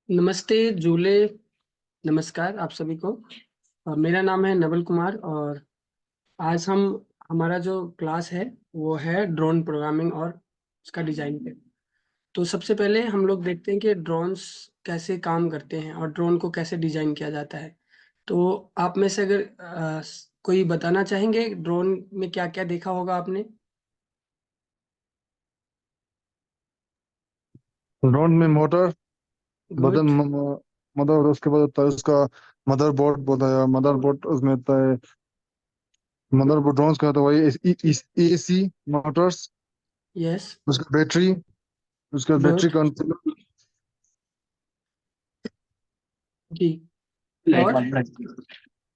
नमस्ते जूले। नमस्कार आप सभी को। मेरा नाम है नवल कुमार और आज हमारा जो क्लास है वो है ड्रोन प्रोग्रामिंग और उसका डिजाइन पे। तो सबसे पहले हम लोग देखते हैं कि ड्रोन्स कैसे काम करते हैं और ड्रोन को कैसे डिजाइन किया जाता है। तो आप में से अगर कोई बताना चाहेंगे ड्रोन में क्या क्या देखा होगा आपने। ड्रोन में मोटर बटन गुड। मदर उसके बाद होता है उसका मदरबोर्ड बोलता है। मदरबोर्ड उसमें होता है। मदरबोर्ड ड्रोन का तो वही एसी मोटर्स, यस। उसका बैटरी, उसका बैटरी गुड। कंट्रोल। जी। और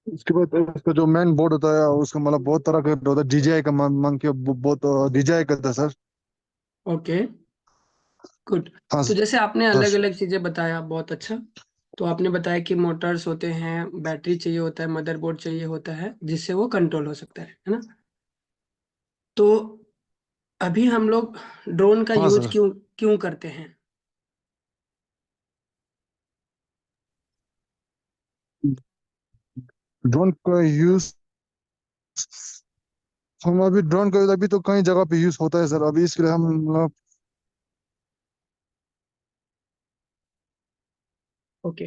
उसके बाद उसका जो मेन बोर्ड होता है उसका मतलब बहुत तरह का होता है। DJI का मांग के बहुत DJI करता है सर। ओके। गुड। हाँ तो जैसे आपने अलग सर। अलग चीजें बताया, बहुत अच्छा। तो आपने बताया कि मोटर्स होते हैं, बैटरी चाहिए होता है, मदरबोर्ड चाहिए होता है जिससे वो कंट्रोल हो सकता है ना। तो अभी हम लोग ड्रोन का हाँ यूज सर। क्यों क्यों करते हैं। ड्रोन का यूज हम अभी ड्रोन का अभी तो कई जगह पे यूज होता है सर। अभी इसके लिए हम ओके।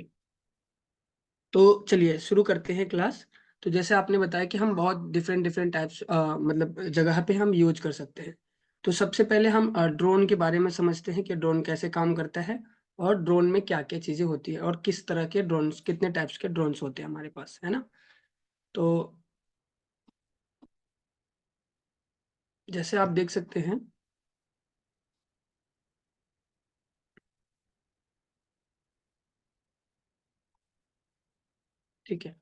तो चलिए शुरू करते हैं क्लास। तो जैसे आपने बताया कि हम बहुत डिफरेंट डिफरेंट टाइप्स मतलब जगह पे हम यूज कर सकते हैं। तो सबसे पहले हम ड्रोन के बारे में समझते हैं कि ड्रोन कैसे काम करता है और ड्रोन में क्या क्या चीजें होती है और किस तरह के ड्रोन्स, कितने टाइप्स के ड्रोन्स होते हैं हमारे पास, है ना। तो जैसे आप देख सकते हैं, ठीक है।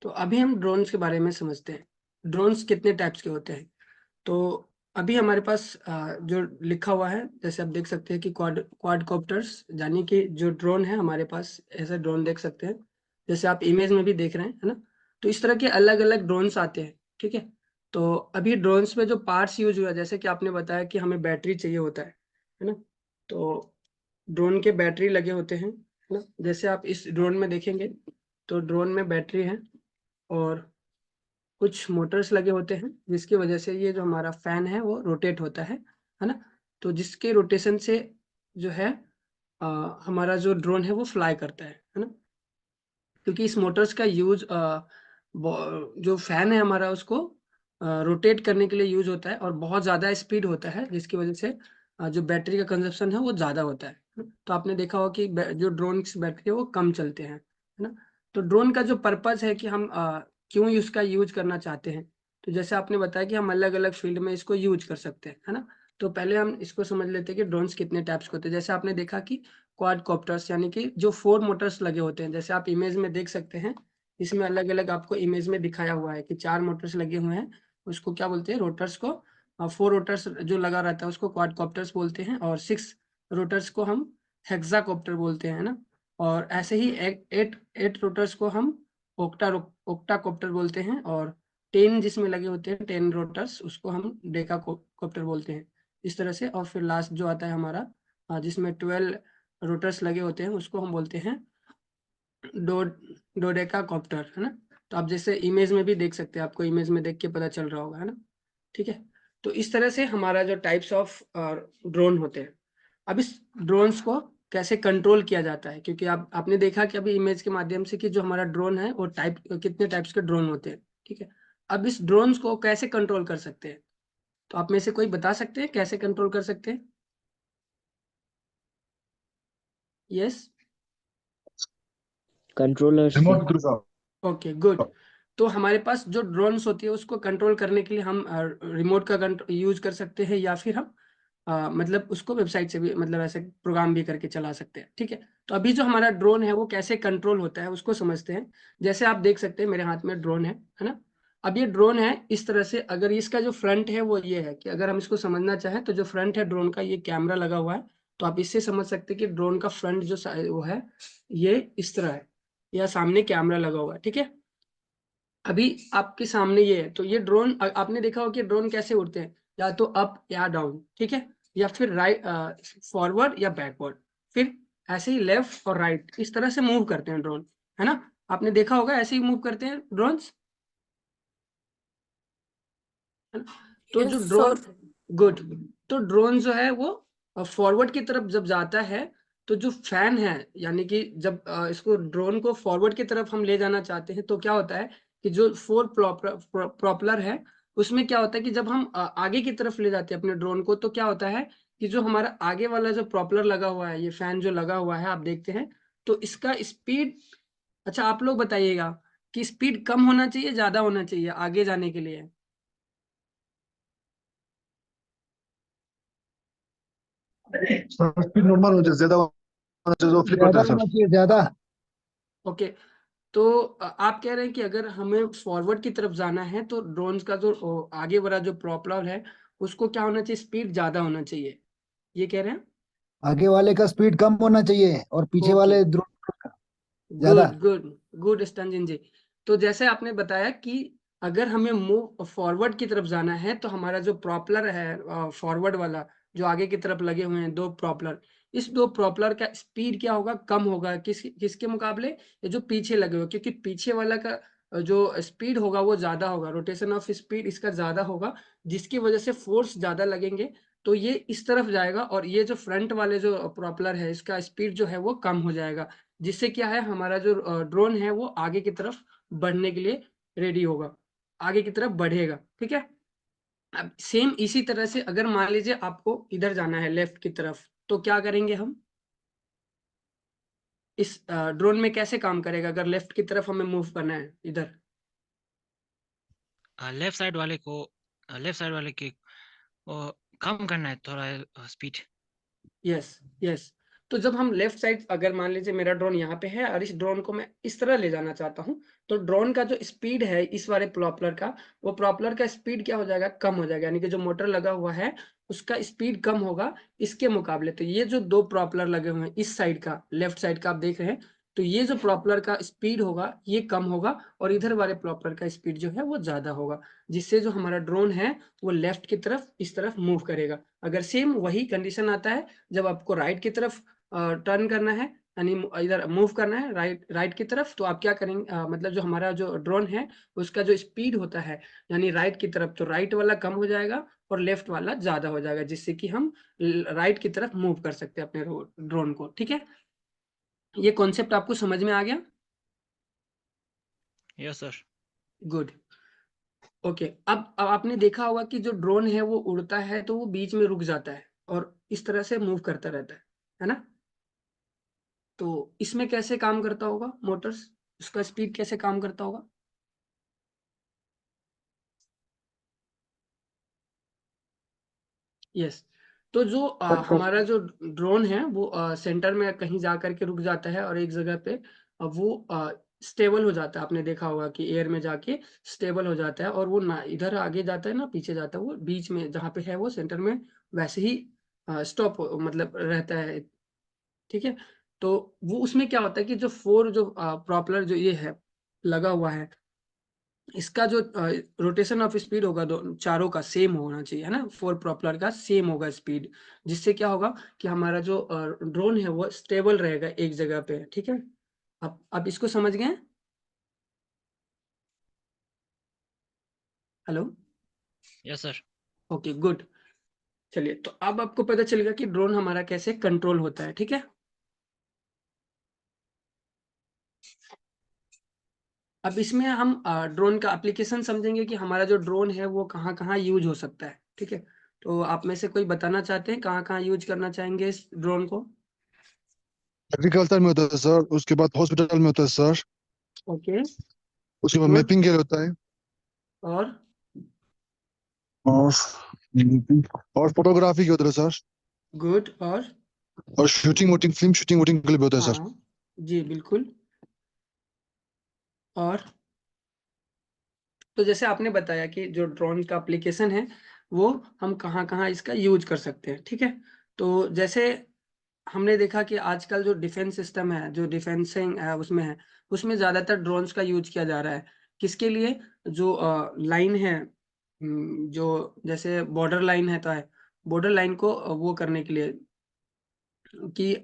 तो अभी हम ड्रोन्स के बारे में समझते हैं। ड्रोन्स कितने टाइप्स के होते हैं। तो अभी हमारे पास जो लिखा हुआ है, जैसे आप देख सकते हैं कि क्वाडकॉप्टर्स, यानी कि जो ड्रोन है हमारे पास, ऐसा ड्रोन देख सकते हैं जैसे आप इमेज में भी देख रहे हैं, है ना। तो इस तरह के अलग अलग ड्रोन्स आते हैं, ठीक है। तो अभी ड्रोन्स में जो पार्ट्स यूज हुआ, जैसे कि आपने बताया कि हमें बैटरी चाहिए होता है ना। तो ड्रोन के बैटरी लगे होते हैं, है ना। जैसे आप इस ड्रोन में देखेंगे तो ड्रोन में बैटरी है और कुछ मोटर्स लगे होते हैं जिसकी वजह से ये जो हमारा फैन है वो रोटेट होता है ना। तो जिसके रोटेशन से जो है हमारा जो ड्रोन है वो फ्लाई करता है ना। क्योंकि इस मोटर्स का यूज जो फैन है हमारा उसको रोटेट करने के लिए यूज होता है और बहुत ज़्यादा स्पीड होता है, जिसकी वजह से जो बैटरी का कंजप्शन है वो ज़्यादा होता है। तो आपने देखा होगा कि जो ड्रोन की बैटरी है वो कम चलते हैं, है ना। तो ड्रोन का जो पर्पज़ है कि हम क्यों इसका यूज करना चाहते हैं। तो जैसे आपने बताया कि हम अलग अलग फील्ड में इसको यूज कर सकते हैं, है ना। तो पहले हम इसको समझ लेते हैं कि ड्रोन्स कितने टाइप्स के होते हैं। जैसे आपने देखा कि क्वाडकॉप्टर्स, यानी कि जो 4 मोटर्स लगे होते हैं, जैसे आप इमेज में देख सकते हैं। इसमें अलग अलग आपको इमेज में दिखाया हुआ है कि 4 मोटर्स लगे हुए हैं। उसको क्या बोलते हैं, रोटर्स को। 4 रोटर्स जो लगा रहता है उसको क्वाडकॉप्टर्स बोलते हैं और 6 रोटर्स को हम हेक्साकॉप्टर बोलते हैं ना। और ऐसे ही 8 रोटर्स को हम ओक्टाकॉप्टर बोलते हैं और 10 जिसमें लगे होते हैं, 10 रोटर्स, उसको हम डेकाकॉप्टर बोलते हैं। इस तरह से। और फिर लास्ट जो आता है हमारा, जिसमें 12 रोटर्स लगे होते हैं, उसको हम बोलते हैं डो डोडेका कॉप्टर, है ना। तो आप जैसे इमेज में भी देख सकते हैं, आपको इमेज में देख के पता चल रहा होगा, है ना। ठीक है। तो इस तरह से हमारा जो टाइप्स ऑफ ड्रोन होते हैं। अब इस ड्रोन्स को कैसे कंट्रोल किया जाता है, क्योंकि आपने देखा कि अभी इमेज के माध्यम से कि जो हमारा ड्रोन है वो कितने टाइप्स के ड्रोन होते हैं, ठीक है। अब इस ड्रोन्स को कैसे कंट्रोल कर सकते हैं। तो आप में से कोई बता सकते हैं कैसे कंट्रोल कर सकते हैं। यस। कंट्रोलर से। रिमोट थ्रू का। Okay, good. तो हमारे पास जो ड्रोन्स होती है उसको कंट्रोल करने के लिए हम रिमोट का यूज कर सकते हैं, या फिर हम मतलब उसको वेबसाइट से भी, मतलब ऐसे प्रोग्राम भी करके चला सकते हैं, ठीक है। तो अभी जो हमारा ड्रोन है वो कैसे कंट्रोल होता है उसको समझते हैं। जैसे आप देख सकते हैं मेरे हाथ में ड्रोन है ना। अब ये ड्रोन है इस तरह से, अगर इसका जो फ्रंट है वो ये है कि अगर हम इसको समझना चाहें तो जो फ्रंट है ड्रोन का, ये कैमरा लगा हुआ है। तो आप इससे समझ सकते हैं कि ड्रोन का फ्रंट जो वो है ये इस तरह है, या सामने कैमरा लगा हुआ है, ठीक है। अभी आपके सामने ये है, तो ये ड्रोन, आपने देखा हो कि ड्रोन कैसे उड़ते हैं, या तो अप या डाउन, ठीक है, या फिर राइट, फॉरवर्ड या बैकवर्ड, फिर ऐसे ही लेफ्ट और राइट इस तरह से मूव करते हैं ड्रोन, है ना? आपने देखा होगा ऐसे ही मूव करते हैं ड्रोन्स, है ना? तो जो Yes, ड्रोन, sir. गुड, तो ड्रोन जो है वो फॉरवर्ड की तरफ जब जाता है तो जो फैन है, यानी कि जब इसको ड्रोन को फॉरवर्ड की तरफ हम ले जाना चाहते हैं तो क्या होता है कि जो फोर प्रोपलर है उसमें क्या होता है कि जब हम आगे की तरफ ले जाते हैं अपने ड्रोन को, तो क्या होता है कि जो हमारा आगे वाला जो प्रोपलर लगा हुआ है, ये फैन जो लगा हुआ है आप देखते हैं, तो इसका स्पीड, अच्छा आप लोग बताइएगा कि स्पीड कम होना चाहिए ज्यादा होना चाहिए आगे जाने के लिए? सर स्पीड नॉर्मल हो जाए, ज्यादा होना चाहिए तो फ्लिप ज्यादा करता है होना सर। चाहिए, ज्यादा। ओके, तो आप कह रहे हैं कि अगर हमें फॉरवर्ड की तरफ जाना है तो ड्रोन्स का जो आगे वाला जो प्रोपलर है उसको क्या होना चाहिए, स्पीड ज्यादा होना चाहिए, ये कह रहे हैं? आगे वाले का स्पीड कम होना चाहिए और पीछे ओके, वाले ड्रोन का ज्यादा। गुड गुड गुड स्तंजन जी। तो जैसे आपने बताया कि अगर हमें मूव फॉरवर्ड की तरफ जाना है तो हमारा जो प्रॉपलर है फॉरवर्ड वाला, जो आगे की तरफ लगे हुए हैं दो प्रॉपलर, इस दो प्रॉपलर का स्पीड क्या होगा, कम होगा किसके मुकाबले, ये जो पीछे लगे हुए, क्योंकि पीछे वाला का जो स्पीड होगा वो ज्यादा होगा, रोटेशन ऑफ स्पीड इसका ज्यादा होगा, जिसकी वजह से फोर्स ज्यादा लगेंगे, तो ये इस तरफ जाएगा, और ये जो फ्रंट वाले जो प्रॉपलर है इसका स्पीड जो है वो कम हो जाएगा, जिससे क्या है हमारा जो ड्रोन है वो आगे की तरफ बढ़ने के लिए रेडी होगा, आगे की तरफ बढ़ेगा, ठीक है? अब सेम इसी तरह से अगर मान लीजिए आपको इधर जाना है लेफ्ट की तरफ, तो क्या करेंगे हम, इस ड्रोन में कैसे काम करेगा अगर लेफ्ट की तरफ हमें मूव करना है इधर? लेफ्ट साइड वाले को लेफ्ट साइड वाले के वो कम करना है थोड़ा स्पीड। यस यस, तो जब हम लेफ्ट साइड, अगर मान लीजिए मेरा ड्रोन यहाँ पे है और इस ड्रोन को मैं इस तरह ले जाना चाहता हूँ, तो ड्रोन का जो स्पीड है इस वाले प्रोपलर का, वो प्रोपलर का स्पीड क्या हो जाएगा, कम हो जाएगा, यानी कि जो मोटर लगा हुआ है उसका स्पीड कम होगा इसके मुकाबले। तो ये जो दो प्रोपलर लगे हुए हैं इस साइड का, लेफ्ट साइड का आप देख रहे हैं, तो ये जो प्रोपलर का स्पीड होगा ये कम होगा, और इधर वाले प्रोपलर का स्पीड जो है वो ज्यादा होगा, जिससे जो हमारा ड्रोन है वो लेफ्ट की तरफ इस तरफ मूव करेगा। अगर सेम वही कंडीशन आता है जब आपको राइट की तरफ टर्न करना है, यानी इधर मूव करना है राइट की तरफ, तो आप क्या करेंगे, मतलब जो हमारा जो ड्रोन है उसका जो स्पीड होता है, यानी राइट की तरफ, तो राइट वाला कम हो जाएगा और लेफ्ट वाला ज्यादा हो जाएगा, जिससे कि हम राइट की तरफ मूव कर सकते हैं अपने ड्रोन को, ठीक है? ये कॉन्सेप्ट आपको समझ में आ गया? Yes sir. गुड। ओके, अब आपने देखा होगा कि जो ड्रोन है वो उड़ता है तो वो बीच में रुक जाता है और इस तरह से मूव करता रहता है ना? तो इसमें कैसे काम करता होगा मोटर्स, उसका स्पीड कैसे काम करता होगा? यस, तो जो हमारा जो ड्रोन है वो सेंटर में कहीं जा करके रुक जाता है और एक जगह पे वो स्टेबल हो जाता है, आपने देखा होगा कि एयर में जाके स्टेबल हो जाता है, और वो ना इधर आगे जाता है ना पीछे जाता है, वो बीच में जहाँ पे है वो सेंटर में वैसे ही स्टॉप मतलब रहता है, ठीक है? तो वो उसमें क्या होता है कि जो फोर जो प्रॉपलर जो ये है लगा हुआ है, इसका जो रोटेशन ऑफ स्पीड होगा दो चारों का सेम होना चाहिए, है ना? फोर प्रॉपलर का सेम होगा स्पीड, जिससे क्या होगा कि हमारा जो ड्रोन है वो स्टेबल रहेगा एक जगह पे, ठीक है? आप इसको समझ गए? Hello? Yes sir. Okay good. चलिए, तो अब आपको पता चलेगा कि ड्रोन हमारा कैसे कंट्रोल होता है, ठीक है? अब इसमें हम ड्रोन का एप्लीकेशन समझेंगे कि हमारा जो ड्रोन है वो कहाँ कहाँ यूज हो सकता है, ठीक है? तो आप में से कोई बताना चाहते हैं कहाँ कहाँ यूज करना चाहेंगे इस ड्रोन को? एग्रीकल्चर में होता है सर, उसके बाद हॉस्पिटल में होता है सर, ओके उसके बाद गुड, मैपिंग के लिए होता है, और और और फोटोग्राफी के होता है सर, गुड, और शूटिंग वूटिंग, फिल्म शूटिंग वूटिंग के लिए भी होता है सर। हाँ जी बिल्कुल, और तो जैसे आपने बताया कि जो ड्रोन का एप्लीकेशन है वो हम कहाँ कहाँ इसका यूज कर सकते हैं, ठीक है? तो जैसे हमने देखा कि आजकल जो डिफेंस सिस्टम है, जो डिफेंसिंग उसमें है, उसमें ज्यादातर ड्रोन्स का यूज किया जा रहा है, किसके लिए? जो लाइन है, जो जैसे बॉर्डर लाइन है, तो है बॉर्डर लाइन को वो करने के लिए कि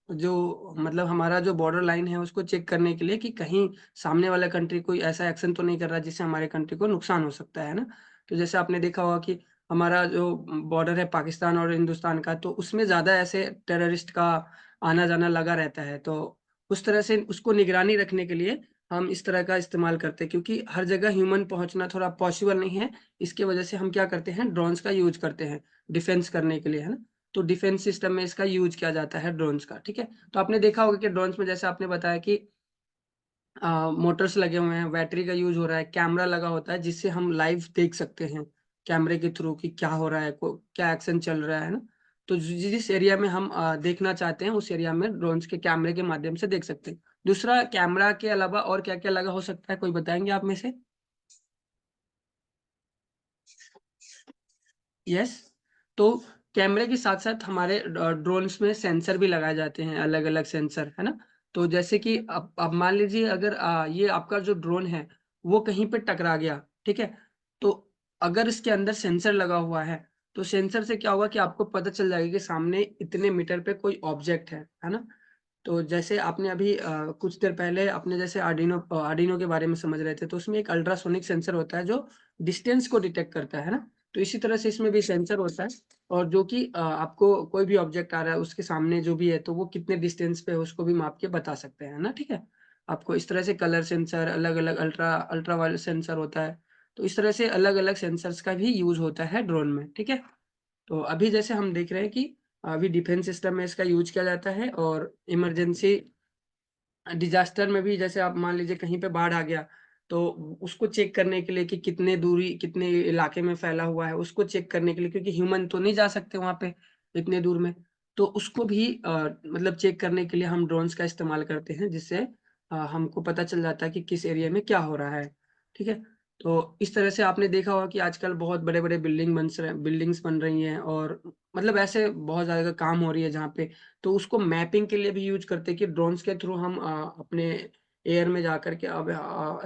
जो मतलब हमारा जो बॉर्डर लाइन है उसको चेक करने के लिए कि कहीं सामने वाला कंट्री कोई ऐसा एक्शन तो नहीं कर रहा जिससे हमारे कंट्री को नुकसान हो सकता है ना। तो जैसे आपने देखा होगा कि हमारा जो बॉर्डर है पाकिस्तान और हिंदुस्तान का, तो उसमें ज्यादा ऐसे टेररिस्ट का आना जाना लगा रहता है। तो उस तरह से उसको निगरानी रखने के लिए हम इस तरह का इस्तेमाल करते हैं, क्योंकि हर जगह ह्यूमन पहुंचना थोड़ा पॉसिबल नहीं है। इसके वजह से हम क्या करते हैं, ड्रोन्स का यूज करते हैं डिफेंस करने के लिए, है ना। तो डिफेंस सिस्टम में इसका यूज किया जाता है ड्रोन्स का, ठीक है। तो आपने देखा होगा कि ड्रोन्स में जैसे आपने बताया कि मोटर्स लगे हुए हैं, बैटरी का यूज हो रहा है, कैमरा लगा होता है जिससे हम लाइव देख सकते हैं कैमरे के थ्रू कि क्या हो रहा है, क्या एक्शन चल रहा है ना। तो जिस एरिया में हम देखना चाहते हैं उस एरिया में ड्रोन्स के कैमरे के माध्यम से देख सकते हैं। दूसरा, कैमरा के अलावा और क्या क्या लगा हो सकता है, कोई बताएंगे आप में से? यस। तो कैमरे के साथ साथ हमारे ड्रोन्स में सेंसर भी लगाए जाते हैं, अलग अलग सेंसर, है ना। तो जैसे कि अब मान लीजिए अगर ये आपका जो ड्रोन है वो कहीं पे टकरा गया, ठीक है। तो अगर इसके अंदर सेंसर लगा हुआ है तो सेंसर से क्या होगा कि आपको पता चल जाएगा कि सामने इतने मीटर पे कोई ऑब्जेक्ट है ना। तो जैसे आपने अभी कुछ देर पहले अपने जैसे आर्डिनो के बारे में समझ रहे थे, तो उसमें एक अल्ट्रासोनिक सेंसर होता है जो डिस्टेंस को डिटेक्ट करता है ना। तो इसी तरह से इसमें भी सेंसर होता है, और जो कि आपको कोई भी ऑब्जेक्ट आ रहा है उसके सामने जो भी है तो वो कितने डिस्टेंस पे है उसको भी माप के बता सकते हैं ना, ठीक है। आपको इस तरह से कलर सेंसर, अलग अलग अल्ट्रा वायलेट सेंसर होता है। तो इस तरह से अलग अलग सेंसर्स का भी यूज होता है ड्रोन में, ठीक है। तो अभी जैसे हम देख रहे हैं कि अभी डिफेंस सिस्टम में इसका यूज किया जाता है, और इमरजेंसी डिजास्टर में भी जैसे आप मान लीजिए कहीं पे बाढ़ आ गया तो उसको चेक करने के लिए कि कितने दूरी कितने इलाके में फैला हुआ है उसको चेक करने के लिए, क्योंकि ह्यूमन तो नहीं जा सकते वहां पे इतने दूर में। तो उसको भी मतलब चेक करने के लिए हम ड्रोन्स का इस्तेमाल करते हैं, जिससे हमको पता चल जाता है कि किस एरिया में क्या हो रहा है, ठीक है। तो इस तरह से आपने देखा होगा कि आजकल बहुत बड़े बड़े बिल्डिंग्स बन रही हैं, और मतलब ऐसे बहुत ज्यादा काम हो रही है जहाँ पे, तो उसको मैपिंग के लिए भी यूज करते हैं कि ड्रोन्स के थ्रू हम अपने एयर में जाकर के, अब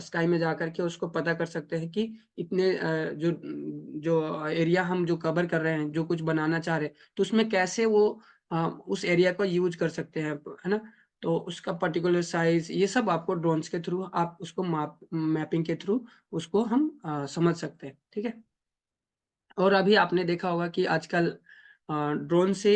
स्काई में जाकर के उसको पता कर सकते हैं कि इतने जो जो एरिया हम जो कवर कर रहे हैं, जो कुछ बनाना चाह रहे हैं, तो उसमें कैसे वो उस एरिया को यूज कर सकते हैं, है ना। तो उसका पर्टिकुलर साइज, ये सब आपको ड्रोन्स के थ्रू आप उसको मैपिंग के थ्रू उसको हम समझ सकते हैं, ठीक है। और अभी आपने देखा होगा कि आजकल ड्रोन से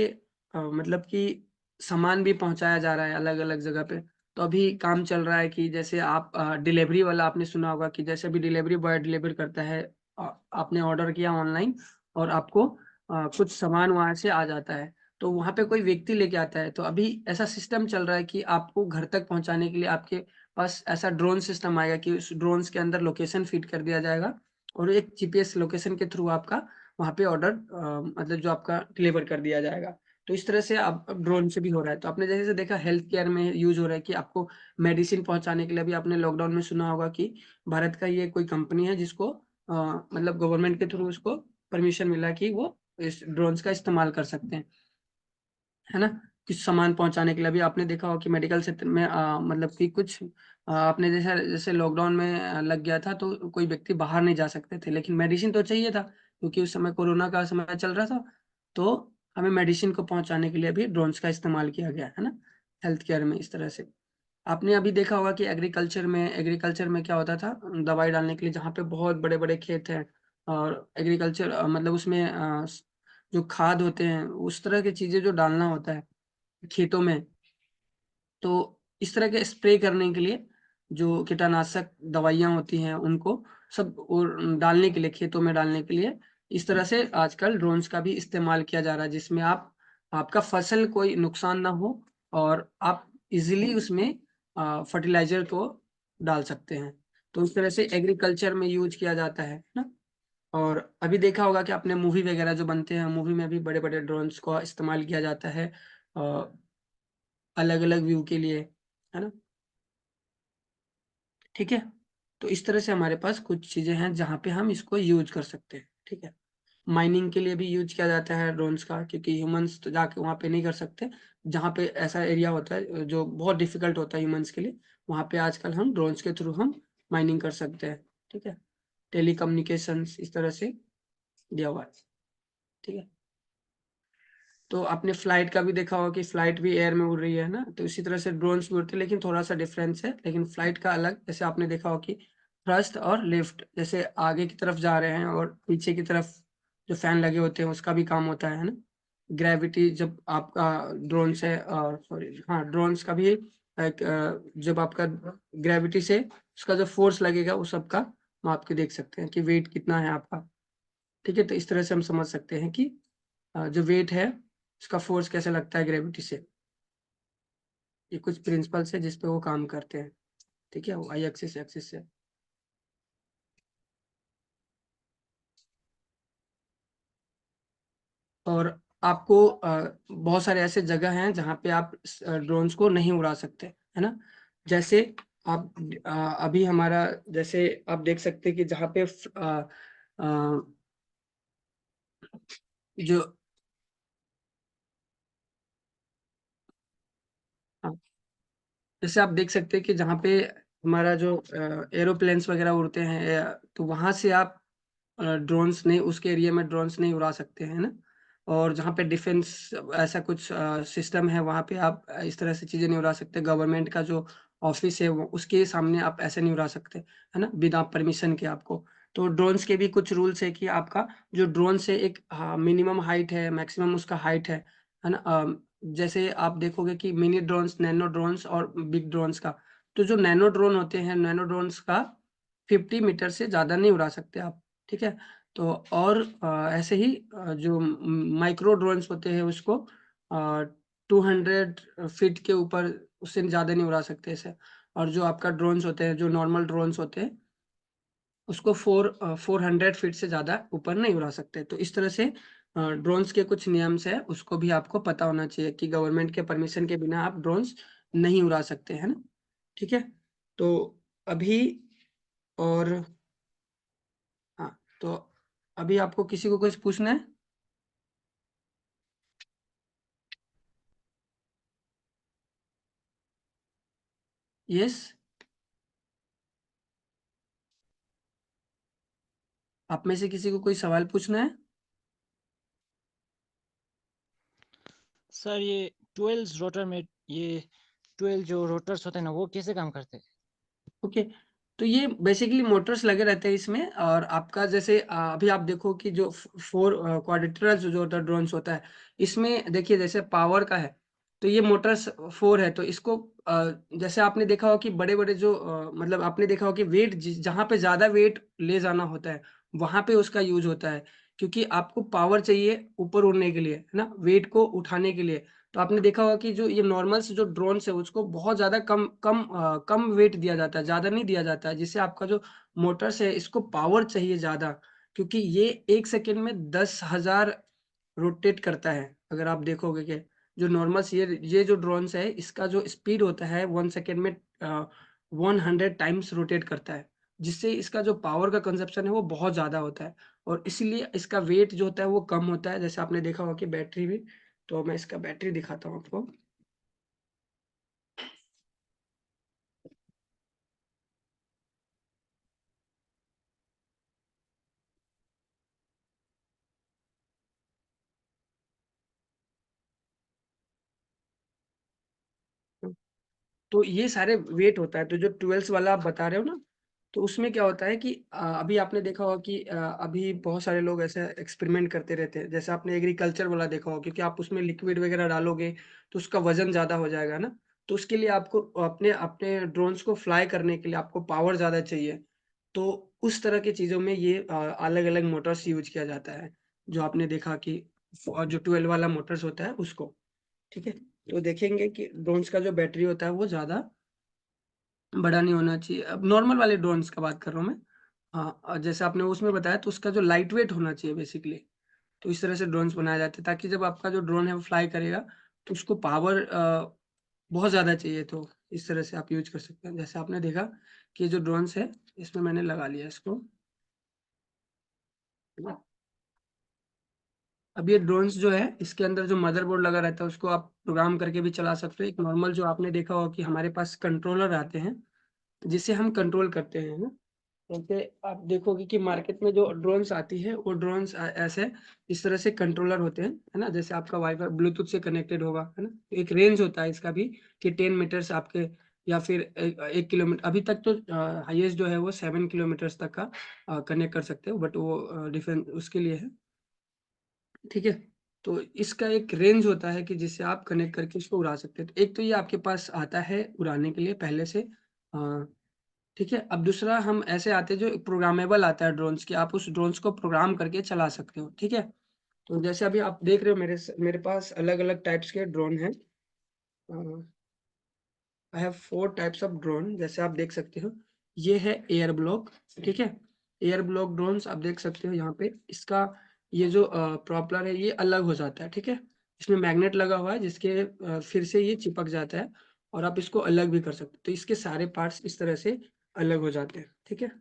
मतलब कि सामान भी पहुंचाया जा रहा है अलग अलग जगह पे। तो अभी काम चल रहा है कि जैसे आप डिलीवरी वाला, आपने सुना होगा कि जैसे अभी डिलीवरी बॉय डिलीवर करता है, आपने ऑर्डर किया ऑनलाइन और आपको कुछ सामान वहां से आ जाता है, तो वहां पे कोई व्यक्ति लेके आता है। तो अभी ऐसा सिस्टम चल रहा है कि आपको घर तक पहुंचाने के लिए आपके पास ऐसा ड्रोन सिस्टम आएगा कि उस ड्रोन्स के अंदर लोकेशन फीड कर दिया जाएगा, और एक जीपीएस लोकेशन के थ्रू आपका वहाँ पे ऑर्डर मतलब जो आपका डिलीवर कर दिया जाएगा। तो इस तरह से अब ड्रोन से भी हो रहा है। तो आपने जैसे देखा हेल्थ केयर में यूज हो रहा है कि आपको मेडिसिन पहुंचाने के लिए, अभी आपने लॉकडाउन में सुना होगा कि भारत का ये कोई कंपनी है जिसको मतलब गवर्नमेंट के थ्रू उसको परमिशन मिला कि वो इस ड्रोन्स का इस्तेमाल कर सकते हैं, है ना। कुछ सामान पहुंचाने के लिए अभी आपने देखा होगा कि मेडिकल क्षेत्र में मतलब कि कुछ आपने जैसे जैसे लॉकडाउन में लग गया था तो कोई व्यक्ति बाहर नहीं जा सकते थे, लेकिन मेडिसिन तो चाहिए था क्योंकि उस समय कोरोना का समय चल रहा था। तो हमें मेडिसिन को पहुंचाने के लिए भी ड्रोन्स का इस्तेमाल किया गया, है ना, हेल्थ केयर में। इस तरह से आपने अभी देखा होगा कि एग्रीकल्चर में क्या होता था, दवाई डालने के लिए जहाँ पे बहुत बड़े बड़े खेत हैं, और एग्रीकल्चर मतलब उसमें जो खाद होते हैं उस तरह की चीजें जो डालना होता है खेतों में, तो इस तरह के स्प्रे करने के लिए जो कीटनाशक दवाइयाँ होती हैं उनको सब और डालने के लिए, खेतों में डालने के लिए, इस तरह से आजकल ड्रोन्स का भी इस्तेमाल किया जा रहा है, जिसमें आपका फसल कोई नुकसान ना हो और आप इजीली उसमें फर्टिलाइजर को डाल सकते हैं। तो इस तरह से एग्रीकल्चर में यूज किया जाता है ना। और अभी देखा होगा कि आपने मूवी वगैरह जो बनते हैं, मूवी में भी बड़े बड़े ड्रोन्स का इस्तेमाल किया जाता है अलग अलग व्यू के लिए, है ना, ठीक है। तो इस तरह से हमारे पास कुछ चीजें हैं जहाँ पे हम इसको यूज कर सकते हैं, ठीक है। माइनिंग के लिए भी यूज किया जाता है ड्रोन्स का, क्योंकि ह्यूमंस तो जाके वहाँ पे नहीं कर सकते, जहाँ पे ऐसा एरिया होता है जो बहुत डिफिकल्ट होता है ह्यूमंस के लिए, वहाँ पे आजकल हम ड्रोन्स के थ्रू हम माइनिंग कर सकते हैं, ठीक है। टेलीकम्युनिकेशंस इस तरह से दिया हुआ है, ठीक है। तो आपने फ्लाइट का भी देखा होगा कि फ्लाइट भी एयर में उड़ रही है ना, तो इसी तरह से ड्रोन्स भी उड़ते हैं, लेकिन थोड़ा सा डिफरेंस है। लेकिन फ्लाइट का अलग, जैसे आपने देखा होगा कि थ्रस्ट और लिफ्ट, जैसे आगे की तरफ जा रहे हैं और पीछे की तरफ जो फैन लगे होते हैं उसका भी काम होता है ना। ग्रेविटी जब आपका ड्रोन्स है, और सॉरी हाँ, ड्रोन्स का भी एक जब आपका ग्रेविटी से उसका जो फोर्स लगेगा वो सबका माप के देख सकते हैं कि वेट कितना है आपका। ठीक है, तो इस तरह से हम समझ सकते हैं कि जो वेट है उसका फोर्स कैसे लगता है ग्रेविटी से। ये कुछ प्रिंसिपल्स है जिस पे वो काम करते हैं। ठीक है, वो आई एक्सिस एक्सिस से। और आपको बहुत सारे ऐसे जगह हैं जहाँ पे आप ड्रोन्स को नहीं उड़ा सकते, है ना। जैसे आप अभी हमारा, जैसे आप देख सकते हैं कि जहाँ पे जो जैसे आप देख सकते हैं कि जहाँ पे हमारा जो एरोप्लेन्स वगैरह उड़ते हैं, तो वहां से आप ड्रोन्स नहीं, उसके एरिया में ड्रोन्स नहीं उड़ा सकते हैं ना। और जहाँ पे डिफेंस ऐसा कुछ सिस्टम है वहाँ पे आप इस तरह से चीजें नहीं उड़ा सकते। गवर्नमेंट का जो ऑफिस है उसके सामने आप ऐसे नहीं उड़ा सकते, है ना, बिना परमिशन के आपको। तो ड्रोन्स के भी कुछ रूल्स है कि आपका जो ड्रोन से एक मिनिमम हाइट है, मैक्सिमम उसका हाइट है ना। जैसे आप देखोगे कि मिनी ड्रोन्स, नैनो ड्रोन्स और बिग ड्रोन्स का, तो जो नैनो ड्रोन होते हैं, नैनो ड्रोन्स का 50 मीटर से ज़्यादा नहीं उड़ा सकते आप। ठीक है, तो और ऐसे ही जो माइक्रो ड्रोन्स होते हैं उसको 200 फीट के ऊपर, उससे ज़्यादा नहीं उड़ा सकते ऐसे। और जो आपका ड्रोन्स होते हैं, जो नॉर्मल ड्रोन्स होते हैं, उसको 400 फीट से ज़्यादा ऊपर नहीं उड़ा सकते। तो इस तरह से ड्रोन्स के कुछ नियम्स है, उसको भी आपको पता होना चाहिए कि गवर्नमेंट के परमिशन के बिना आप ड्रोन्स नहीं उड़ा सकते, है ना। ठीक है, तो अभी और हाँ, तो अभी आपको किसी को कुछ पूछना है? यस, आप में से किसी को कोई सवाल पूछना है? सर ये 12 रोटर में ये 12 जो रोटर्स होते हैं ना वो कैसे काम करते हैं? ओके, तो ये बेसिकली मोटर्स लगे रहते हैं इसमें। और आपका जैसे अभी आप देखो कि जो 4 क्वाड्रिलेटरल जो होता है ड्रोन्स होता है, इसमें देखिए जैसे पावर का है, तो ये मोटर्स 4 है। तो इसको जैसे आपने देखा हो कि बड़े बड़े जो मतलब आपने देखा हो कि वेट जहाँ पे ज्यादा वेट ले जाना होता है वहां पे उसका यूज होता है, क्योंकि आपको पावर चाहिए ऊपर उड़ने के लिए, है ना, वेट को उठाने के लिए। तो आपने देखा होगा कि जो ये नॉर्मल से जो ड्रोन्स है उसको बहुत ज्यादा कम वेट दिया जाता है, ज्यादा नहीं दिया जाता है, जिससे आपका जो मोटर्स है इसको पावर चाहिए ज्यादा, क्योंकि ये 1 सेकेंड में 10,000 रोटेट करता है। अगर आप देखोगे कि जो नॉर्मल ये जो ड्रोन्स है इसका जो स्पीड होता है 1 सेकेंड में 100 टाइम्स रोटेट करता है, जिससे इसका जो पावर का कंजप्शन है वो बहुत ज्यादा होता है। और इसीलिए इसका वेट जो होता है वो कम होता है। जैसे आपने देखा होगा कि बैटरी भी, तो मैं इसका बैटरी दिखाता हूँ आपको। तो ये सारे वेट होता है। तो जो 12 वाला आप बता रहे हो ना, तो उसमें क्या होता है कि अभी आपने देखा होगा कि अभी बहुत सारे लोग ऐसे एक्सपेरिमेंट करते रहते हैं। जैसे आपने एग्रीकल्चर वाला देखा होगा, क्योंकि आप उसमें लिक्विड वगैरह डालोगे तो उसका वजन ज्यादा हो जाएगा ना। तो उसके लिए आपको अपने अपने ड्रोन्स को फ्लाई करने के लिए आपको पावर ज्यादा चाहिए। तो उस तरह की चीजों में ये अलग अलग मोटर्स यूज किया जाता है, जो आपने देखा कि और जो 12 वाला मोटर्स होता है उसको। ठीक है, तो देखेंगे कि ड्रोन्स का जो बैटरी होता है वो ज्यादा बड़ा नहीं होना चाहिए। अब नॉर्मल वाले ड्रोन्स का बात कर रहा हूँ मैं। हाँ, और जैसे आपने उसमें बताया तो उसका जो लाइट वेट होना चाहिए बेसिकली। तो इस तरह से ड्रोन्स बनाए जाते हैं ताकि जब आपका जो ड्रोन है वो फ्लाई करेगा तो उसको पावर बहुत ज़्यादा चाहिए। तो इस तरह से आप यूज कर सकते हैं। जैसे आपने देखा कि ये जो ड्रोन्स है इसमें मैंने लगा लिया इसको। अब ये ड्रोन्स जो है इसके अंदर जो मदरबोर्ड लगा रहता है उसको आप प्रोग्राम करके भी चला सकते हो। एक नॉर्मल जो आपने देखा होगा कि हमारे पास कंट्रोलर आते हैं जिससे हम कंट्रोल करते हैं ना। जैसे आप देखोगे कि मार्केट में जो ड्रोन्स आती है वो ड्रोन्स ऐसे इस तरह से कंट्रोलर होते हैं, है ना? जैसे आपका वाईफाई ब्लूटूथ से कनेक्टेड होगा, है ना? एक रेंज होता है इसका भी कि 10 मीटर्स आपके या फिर 1 किलोमीटर, अभी तक तो हाईएस्ट जो है वो 7 किलोमीटर्स तक का कनेक्ट कर सकते हो, बट वो डिफरेंट उसके लिए है, ठीक है? तो इसका एक रेंज होता है कि जिससे आप कनेक्ट करके इसको उड़ा सकते हैं। तो एक तो ये आपके पास आता है उड़ाने के लिए पहले से, ठीक है। अब दूसरा हम ऐसे आते हैं जो प्रोग्रामेबल आता है ड्रोन्स की, आप उस ड्रोन्स को प्रोग्राम करके चला सकते हो, ठीक है। तो जैसे अभी आप देख रहे हो मेरे पास अलग अलग टाइप्स के ड्रोन हैं। I have 4 types of drone, जैसे आप देख सकते हो। ये है एयर ब्लॉक, ठीक है। एयर ब्लॉक ड्रोन्स आप देख सकते हो यहाँ पे, इसका ये जो प्रॉपलर है ये अलग हो जाता है, ठीक है। इसमें मैग्नेट लगा हुआ है जिसके फिर से ये चिपक जाता है और आप इसको अलग भी कर सकते हो। तो इसके सारे पार्ट्स इस तरह से अलग हो जाते हैं, ठीक है।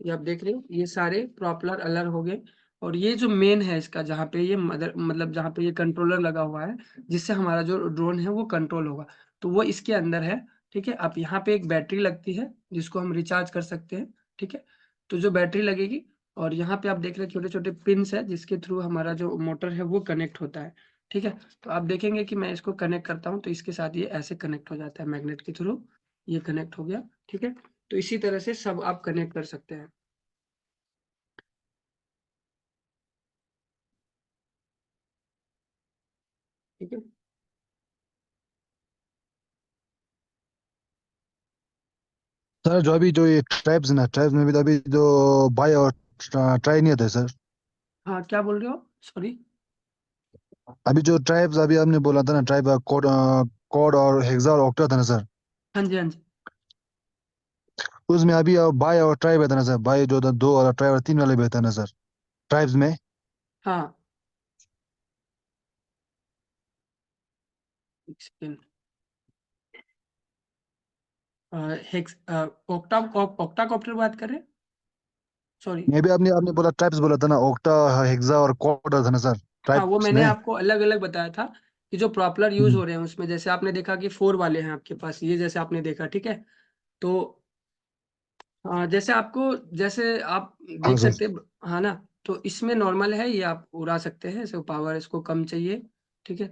ये आप देख रहे हो ये सारे प्रॉपलर अलग हो गए, और ये जो मेन है इसका जहाँ पे ये मतलब जहाँ पे ये कंट्रोलर लगा हुआ है जिससे हमारा जो ड्रोन है वो कंट्रोल होगा, तो वो इसके अंदर है, ठीक है। अब यहाँ पे एक बैटरी लगती है जिसको हम रिचार्ज कर सकते हैं, ठीक है। तो जो बैटरी लगेगी और यहाँ पे आप देख रहे हैं छोटे छोटे पिंस है जिसके थ्रू हमारा जो मोटर है वो कनेक्ट होता है, ठीक है। तो आप देखेंगे कि मैं इसको कनेक्ट करता हूँ तो इसके साथ ये ऐसे कनेक्ट हो जाता है मैग्नेट के थ्रू, ये कनेक्ट हो गया, ठीक है। तो इसी तरह से सब आप कनेक्ट कर सकते हैं, ठीक है। सर जो अभी जो ये ट्राइब्स ना, ट्राइब्स में भी तो अभी जो बाय और ट्राई नहीं होता है सर। हाँ, क्या बोल रहे हो? सॉरी। अभी जो ट्राइब्स अभी आपने बोला था ना, ट्राइब कोड, कोड और हेक्सा और ऑक्टा था ना सर, हाँ जी, हाँ जी। उसमें अभी बाय और ट्राई रहता ना सर, बाय जो था 2 वाला, ट्राई और 3 वाले रहता ना सर ट्राइब्स में। हाँ, एक सेकेंड। हेक्स ऑक्टाकॉप्टर बात कर रहे हैं? सॉरी। मे भी आपने आपने बोला ट्राइब्स बोला था ना, ऑक्टा हेक्सा और कोड था ना सर हाँ, वो ट्राइब्स मैंने में। आपको अलग अलग बताया था कि जो प्रॉपलर यूज हम्म, हो रहे हैं उसमें, जैसे आपने देखा कि 4 वाले हैं आपके पास, ये जैसे आपने देखा, ठीक है। तो जैसे आपको, जैसे आप हाँ देख सर। सकते हैं, हाँ ना। तो इसमें नॉर्मल है, ये आप उड़ा सकते हैं, इसको पावर इसको कम चाहिए, ठीक है।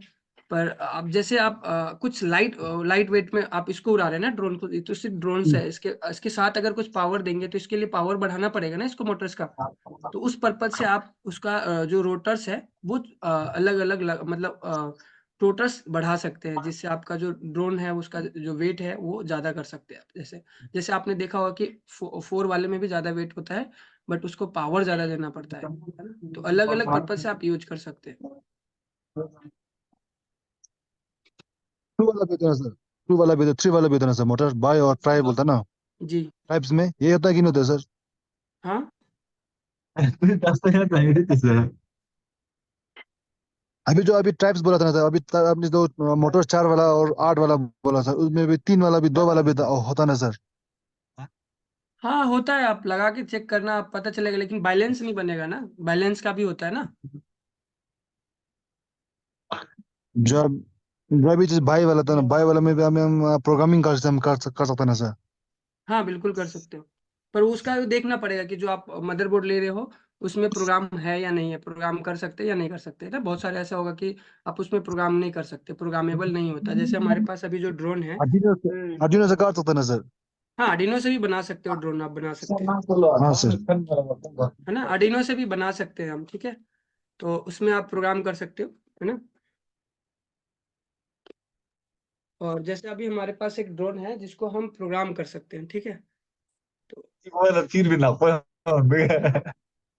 पर अब जैसे आप कुछ लाइट वेट में आप इसको उड़ा रहे हैं ना ड्रोन को, ये तो सिर्फ ड्रोन से हम्म, है, इसके इसके साथ अगर कुछ पावर देंगे तो इसके लिए पावर बढ़ाना पड़ेगा ना इसको, मोटर्स का। तो उस पर्पज से आप उसका जो रोटर्स है वो अलग अलग मतलब रोटर्स बढ़ा सकते हैं, जिससे आपका जो ड्रोन है उसका जो वेट है वो ज्यादा कर सकते हैं आप। जैसे जैसे आपने देखा होगा कि 4 वाले में भी ज्यादा वेट होता है, बट उसको पावर ज्यादा देना पड़ता है ना। तो अलग अलग पर्पज से आप यूज कर सकते हैं। टू वाला भी था ना सर, 2 वाला भी था, 3 वाला भी था ना सर, मोटर बाय और ट्राई बोलता ना जी। ट्राइब्स में, ये होता है कि नहीं होता है सर? हाँ, अभी जो अभी ट्राइब्स बोला था ना सर, अभी आपने जो मोटर 4 वाला और 8 वाला बोला सर, उसमें भी 3 वाला भी 2 वाला भी होता ना सर? हाँ होता है, आप लगा के चेक करना, आप पता चलेगा, लेकिन बैलेंस नहीं बनेगा ना, बैलेंस का भी होता है ना। जब जो अभी जैसे बाई वाला था ना, बाई वाला में भी हम प्रोग्रामिंग कर सकते हैं ना सर? हाँ, बिल्कुल कर सकते हो, पर उसका देखना पड़ेगा कि जो आप मदरबोर्ड ले रहे हो उसमें प्रोग्राम है या नहीं है, प्रोग्राम कर सकते हैं या नहीं कर सकते ना। बहुत सारे ऐसा होगा कि आप उसमें प्रोग्राम नहीं कर सकते, प्रोग्रामेबल नहीं होता। जैसे हमारे पास अभी जो ड्रोन है, आर्डिनो से कर सकते हैं ना सर? हाँ आर्डिनो से भी बना सकते हो ड्रोन, आप बना सकते हैं, हाँ सर। है ना। आर्डिनो से भी बना सकते हैं हम, ठीक है। तो उसमें आप प्रोग्राम कर सकते हो, है ना। और जैसे अभी हमारे पास एक ड्रोन है जिसको हम प्रोग्राम कर सकते हैं, ठीक है। तो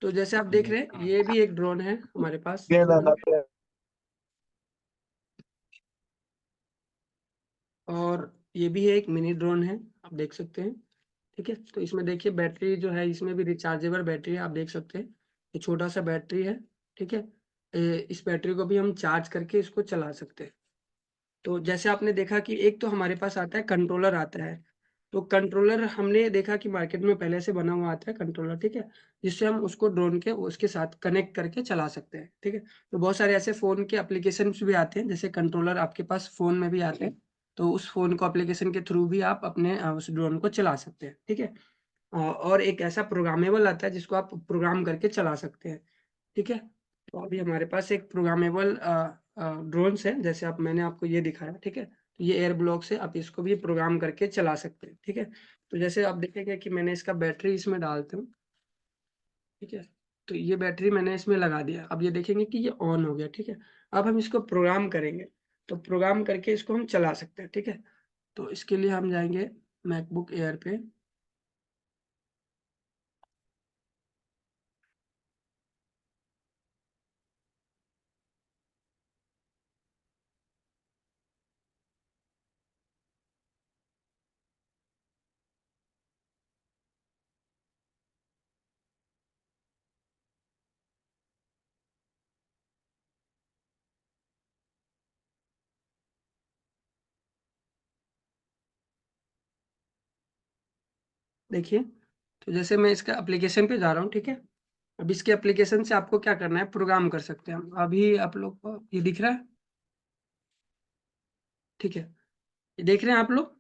तो जैसे आप देख रहे हैं ये भी एक ड्रोन है हमारे पास, है ना। और ये भी है, एक मिनी ड्रोन है, आप देख सकते हैं, ठीक है। तो इसमें देखिए बैटरी जो है इसमें भी रिचार्जेबल बैटरी है, आप देख सकते हैं। ये छोटा सा बैटरी है, ठीक है। इस बैटरी को भी हम चार्ज करके इसको चला सकते हैं। तो जैसे आपने देखा कि एक तो हमारे पास आता है कंट्रोलर आता है, तो कंट्रोलर हमने देखा कि मार्केट में पहले से बना हुआ आता है कंट्रोलर, ठीक है। जिससे हम उसको ड्रोन के उसके साथ कनेक्ट करके चला सकते हैं, ठीक है। तो बहुत सारे ऐसे फोन के एप्लीकेशन भी आते हैं, जैसे कंट्रोलर आपके पास फोन में भी आते हैं, तो उस फ़ोन को एप्लीकेशन के थ्रू भी आप अपने उस ड्रोन को चला सकते हैं, ठीक है? और एक ऐसा प्रोग्रामेबल आता है जिसको आप प्रोग्राम करके चला सकते हैं, ठीक है? तो अभी हमारे पास एक प्रोग्रामेबल ड्रोन्स है, जैसे आप मैंने आपको ये दिखाया, ठीक है? तो ये एयर ब्लॉक से आप इसको भी प्रोग्राम करके चला सकते हैं, ठीक है? तो जैसे आप देखेंगे कि मैंने इसका बैटरी इसमें डालता हूँ, ठीक है? तो ये बैटरी मैंने इसमें लगा दिया, अब ये देखेंगे कि ये ऑन हो गया, ठीक है? अब हम इसको प्रोग्राम करेंगे, तो प्रोग्राम करके इसको हम चला सकते हैं, ठीक है? तो इसके लिए हम जाएँगे मैकबुक एयर पे। देखिए, तो जैसे मैं इसका एप्लीकेशन पे जा रहा हूँ, ठीक है? अब इसके एप्लीकेशन से आपको क्या करना है, प्रोग्राम कर सकते हैं हम। अभी आप लोग को ये दिख रहा है? ठीक है। ये देख रहे हैं आप लोग?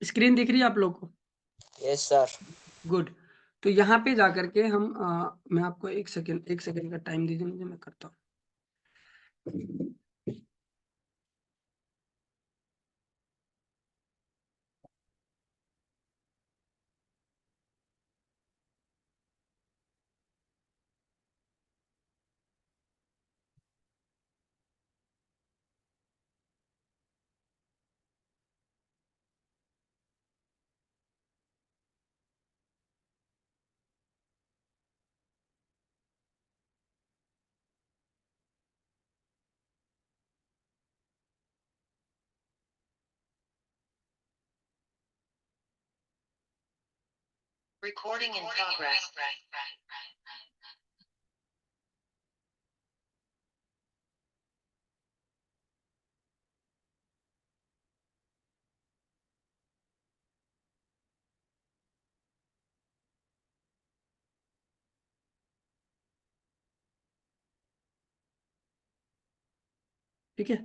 स्क्रीन दिख रही है आप लोग को? Yes sir. गुड। तो यहाँ पे जाकर के हम मैं आपको 1 सेकंड का टाइम दीजिए मुझे, मैं करता हूँ। Recording in progress. ठीक है?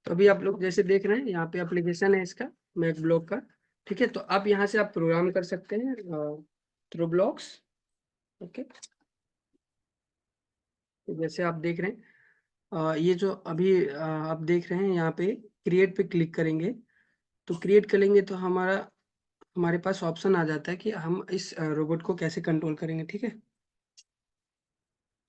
तो अभी आप लोग जैसे देख रहे हैं यहाँ पे एप्लीकेशन है इसका मैक ब्लॉक का, ठीक है? तो अब यहाँ से आप प्रोग्राम कर सकते हैं थ्रू ब्लॉक्स, ओके? तो जैसे आप देख रहे हैं ये जो अभी आप देख रहे हैं यहाँ पे क्रिएट पे क्लिक करेंगे, तो क्रिएट करेंगे तो हमारे पास ऑप्शन आ जाता है कि हम इस रोबोट को कैसे कंट्रोल करेंगे, ठीक है?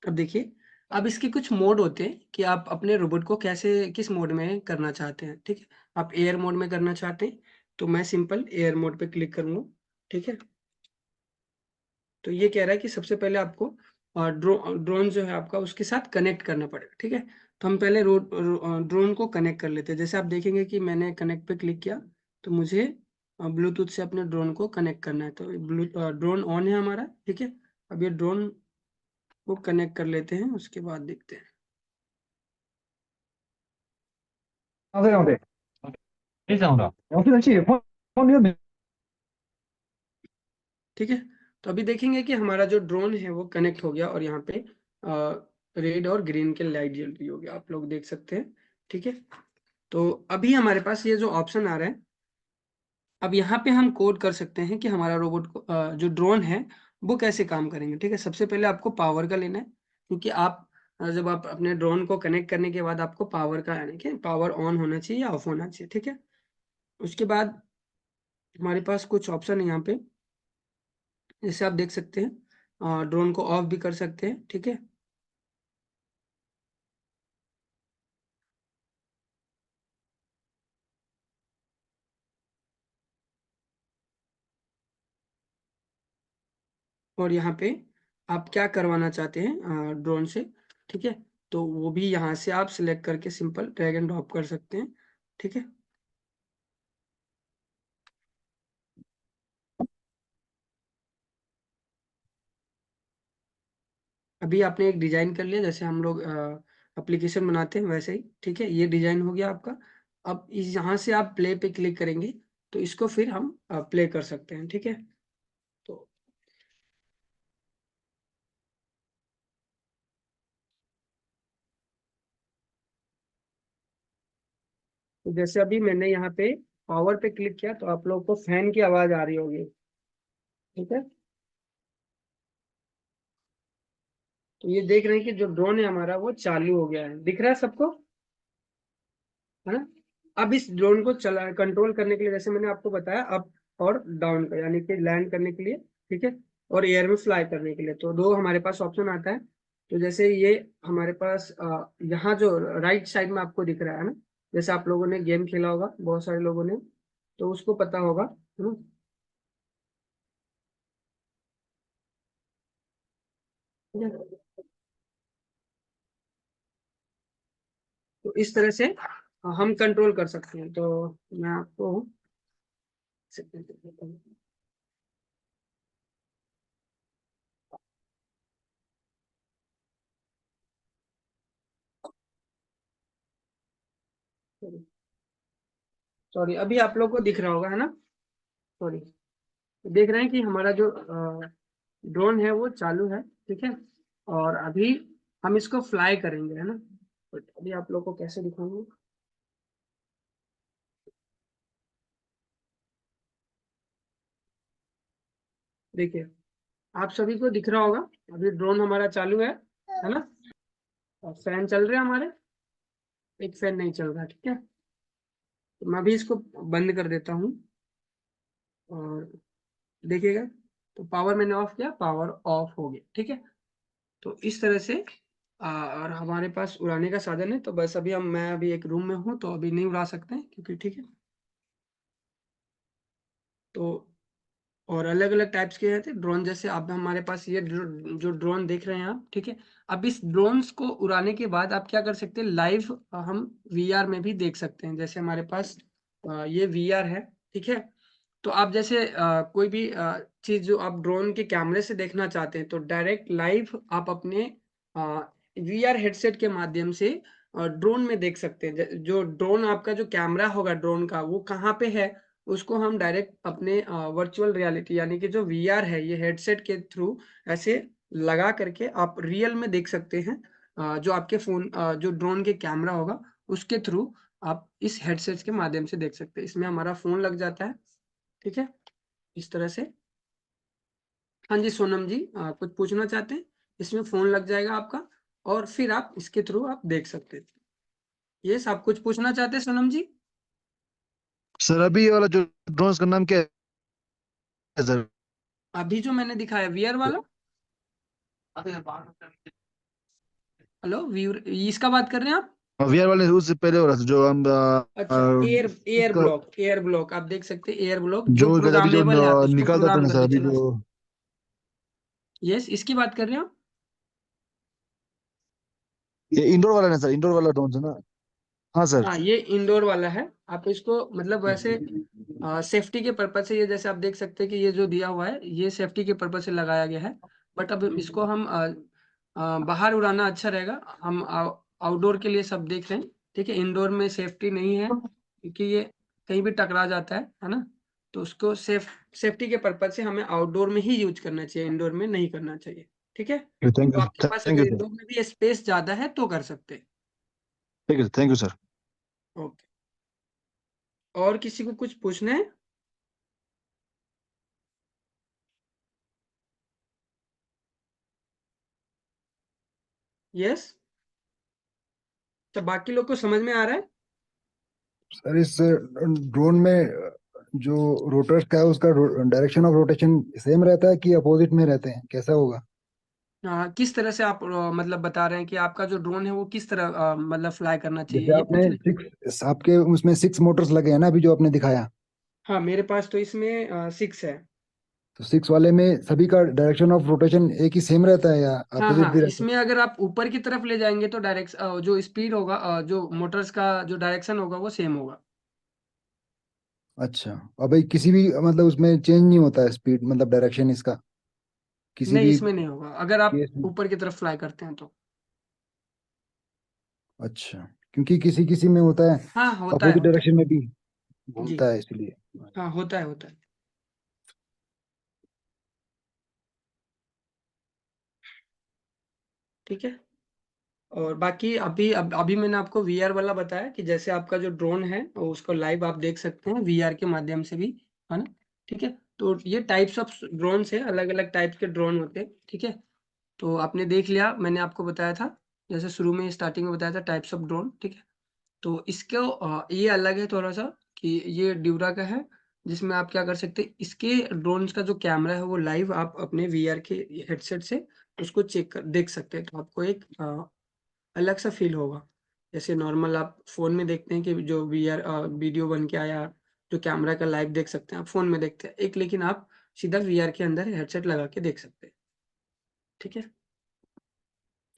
अब देखिए, अब इसके कुछ मोड होते हैं कि आप अपने रोबोट को कैसे किस मोड में करना चाहते हैं, ठीक है? आप एयर मोड में करना चाहते हैं, तो मैं सिंपल एयर मोड पे क्लिक करूँगा, ठीक है? तो ये कह रहा है कि सबसे पहले आपको ड्रोन जो है आपका उसके साथ कनेक्ट करना पड़ेगा, ठीक है? तो हम पहले ड्रोन को कनेक्ट कर लेते हैं। जैसे आप देखेंगे कि मैंने कनेक्ट पे क्लिक किया, तो मुझे ब्लूटूथ से अपने ड्रोन को कनेक्ट करना है। तो ड्रोन ऑन है हमारा, ठीक है? अब ये ड्रोन को कनेक्ट कर लेते हैं, उसके बाद देखते हैं। ठीक है? तो अभी देखेंगे कि हमारा जो ड्रोन है वो कनेक्ट हो गया और यहाँ पे रेड और ग्रीन के लाइट जल रही होगी, आप लोग देख सकते हैं, ठीक है? तो अभी हमारे पास ये जो ऑप्शन आ रहा है, अब यहाँ पे हम कोड कर सकते हैं कि हमारा रोबोट को जो ड्रोन है वो कैसे काम करेंगे, ठीक है? सबसे पहले आपको पावर का लेना है, क्योंकि आप जब आप अपने ड्रोन को कनेक्ट करने के बाद आपको पावर का यानी कि पावर ऑन होना चाहिए या ऑफ होना चाहिए, ठीक है? उसके बाद हमारे पास कुछ ऑप्शन है यहाँ पे, जैसे आप देख सकते हैं ड्रोन को ऑफ भी कर सकते हैं, ठीक है? और यहाँ पे आप क्या करवाना चाहते हैं ड्रोन से, ठीक है? तो वो भी यहाँ से आप सिलेक्ट करके सिंपल ड्रैग एंड ड्रॉप कर सकते हैं, ठीक है? अभी आपने एक डिजाइन कर लिया, जैसे हम लोग एप्लीकेशन बनाते हैं वैसे ही, ठीक है? ये डिजाइन हो गया आपका। अब इस यहाँ से आप प्ले पे क्लिक करेंगे, तो इसको फिर हम प्ले कर सकते हैं, ठीक है? तो तो जैसे अभी मैंने यहाँ पे पावर पे क्लिक किया तो आप लोगों को फैन की आवाज आ रही होगी, ठीक है। तो ये देख रहे हैं कि जो ड्रोन है हमारा वो चालू हो गया है, दिख रहा है सबको, है ना। अब इस ड्रोन को चला कंट्रोल करने के लिए जैसे मैंने आपको बताया अप और डाउन का, यानी कि लैंड करने के लिए, ठीक है, और एयर में फ्लाई करने के लिए, तो दो हमारे पास ऑप्शन आता है। तो जैसे ये हमारे पास यहाँ जो राइट साइड में आपको दिख रहा है ना, जैसे आप लोगों ने गेम खेला होगा, बहुत सारे लोगों ने, तो उसको पता होगा, है ना। ठीक है? तो इस तरह से हम कंट्रोल कर सकते हैं। तो मैं आपको सॉरी, अभी आप लोग को दिख रहा होगा, है ना। सॉरी, देख रहे हैं कि हमारा जो ड्रोन है वो चालू है, ठीक है। और अभी हम इसको फ्लाई करेंगे, है ना। बट अभी आप लोग को कैसे दिखाऊंगा, देखिए आप सभी को दिख रहा होगा, अभी ड्रोन हमारा चालू है ना। और फैन चल रहे हैं हमारे, एक फैन नहीं चल रहा, ठीक है। तो मैं भी इसको बंद कर देता हूँ और देखिएगा, तो पावर मैंने ऑफ किया, पावर ऑफ हो गया, ठीक है। तो इस तरह से और हमारे पास उड़ाने का साधन है। तो बस अभी मैं अभी एक रूम में हूँ तो अभी नहीं उड़ा सकते हैं, क्योंकि ठीक है। तो और अलग अलग टाइप्स के हैं ड्रोन, जैसे अब हमारे पास ये जो ड्रोन देख रहे हैं आप, ठीक है। अब इस ड्रोन्स को उड़ाने के बाद आप क्या कर सकते हैं, लाइव हम वीआर में भी देख सकते हैं। जैसे हमारे पास ये वीआर है, ठीक है। तो आप जैसे कोई भी चीज जो आप ड्रोन के कैमरे से देखना चाहते हैं, तो डायरेक्ट लाइव आप अपने वीआर हेडसेट के माध्यम से ड्रोन में देख सकते हैं। जो ड्रोन आपका जो कैमरा होगा ड्रोन का वो कहाँ पे है, उसको हम डायरेक्ट अपने वर्चुअल रियलिटी यानी कि जो वीआर है ये हेडसेट के थ्रू ऐसे लगा करके आप रियल में देख सकते हैं। जो आपके फोन जो ड्रोन के कैमरा होगा उसके थ्रू आप इस हेडसेट के माध्यम से देख सकते हैं। इसमें हमारा फोन लग जाता है, ठीक है, इस तरह से। हाँ जी सोनम जी, कुछ पूछना चाहते हैं। इसमें फोन लग जाएगा आपका और फिर आप इसके थ्रू आप देख सकते हैं। ये सब कुछ पूछना चाहते हैं सोनम जी। सर अभी ये वाला जो ड्रोन्स का नाम क्या है सर? अभी जो मैंने दिखाया वीआर वाला, हेलो व्यूर, इसका बात कर रहे हैं आप। वीआर वाले उससे पहले हो रहा था जो हम अच्छा, एयर उसका ब्लॉक, एयर ब्लॉक आप देख सकते हैं, एयर ब्लॉक जो जो अभी जो प्रोग्रामेबल है, आप इसको निकालता था प्रोग्राम ना सर, करके अभी चला जो सकते हैं। यस, इसकी बात कर रहे हैं आप। ये इंडोर वाला ना सर, इंडोर वाला ड्रोन है ना? हाँ सर। हाँ, ये इंडोर वाला है। आप इसको मतलब वैसे सेफ्टी के पर्पज से, ये जैसे आप देख सकते हैं कि ये जो दिया हुआ है ये सेफ्टी के पर्पज से लगाया गया है। बट अब इसको हम बाहर उड़ाना अच्छा रहेगा। हम आउटडोर के लिए सब देख रहे हैं, ठीक है। इंडोर में सेफ्टी नहीं है क्योंकि ये कहीं भी टकरा जाता है ना। तो उसको सेफ्टी के पर्पज से हमें आउटडोर में ही यूज करना चाहिए, इंडोर में नहीं करना चाहिए, ठीक है। थैंक तो यू, आपके पास थैंक अगर यू सर। इंडोर में भी स्पेस ज्यादा है तो कर सकते हैं। ठीक है, थैंक यू सर। ओके, और किसी को कुछ पूछना है। यस, तो बाकी लोग को समझ में आ रहा है। सर इस ड्रोन में जो रोटर्स का है उसका डायरेक्शन ऑफ रोटेशन सेम रहता है कि अपोजिट में रहते हैं, कैसा होगा? किस तरह से आप मतलब बता रहे हैं कि आपका जो ड्रोन है वो किस तरह मतलब फ्लाई करना चाहिए, जैसे ये आपने पूछ रहे हैं। सिक्स, आपके उसमें 6 मोटर्स लगे हैं ना अभी जो आपने दिखाया, हाँ, मेरे पास तो इसमें 6 है। तो 6 वाले में सभी का डायरेक्शन ऑफ रोटेशन एक ही सेम रहता है या हाँ अपोजिट हाँ, भी रहता इसमें अगर आप ऊपर की तरफ ले जाएंगे तो डायरेक्ट जो स्पीड होगा जो मोटर्स का जो डायरेक्शन होगा वो सेम होगा। है? अच्छा, और भाई किसी भी मतलब उसमें चेंज नहीं होता है स्पीड, मतलब डायरेक्शन इसका किसी नहीं, भी इसमें नहीं होगा अगर आप केस में? ऊपर की तरफ फ्लाई करते हैं तो। अच्छा, क्योंकि किसी किसी में होता है हाँ, होता है अपोजिट होता है। डायरेक्शन में भी जी, घूमता है इसलिए। हाँ, होता है होता है। ठीक है। और बाकी अभी मैंने आपको वीआर वाला बताया कि जैसे आपका जो ड्रोन है उसको लाइव आप देख सकते हैं वीआर के माध्यम से भी, है ना। ठीक है, तो ये टाइप्स ऑफ ड्रोन है, अलग अलग टाइप्स के ड्रोन होते हैं। ठीक है, तो आपने देख लिया, मैंने आपको बताया था जैसे शुरू में स्टार्टिंग में बताया था टाइप्स ऑफ ड्रोन। ठीक है, तो इसको ये अलग है थोड़ा सा कि ये ड्यूरा का है, जिसमें आप क्या कर सकते हैं, इसके ड्रोन्स का जो कैमरा है वो लाइव आप अपने वीआर के हेडसेट से उसको चेक कर देख सकते हैं। तो आपको एक अलग सा फील होगा, जैसे नॉर्मल आप फ़ोन में देखते हैं कि जो वीआर वीडियो बन के आया, जो कैमरा का लाइव देख सकते हैं, आप फ़ोन में देखते हैं एक, लेकिन आप सीधा वीआर के अंदर हेडसेट लगा के देख सकते हैं। ठीक है,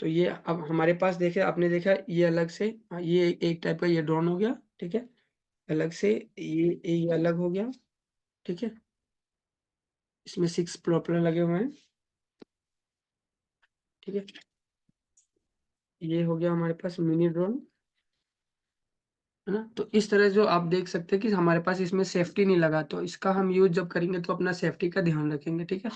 तो ये अब हमारे पास देखे, आपने देखा ये अलग से ये एक टाइप का ये ड्रोन हो गया। ठीक है, अलग से ये अलग हो गया। ठीक है, इसमें 6 प्रोपेलर लगे हुए हैं। ठीक है, ये हो गया हमारे पास मिनी ड्रोन, है ना। तो इस तरह जो आप देख सकते हैं कि हमारे पास इसमें सेफ्टी नहीं लगा, तो इसका हम यूज जब करेंगे तो अपना सेफ्टी का ध्यान रखेंगे। ठीक है,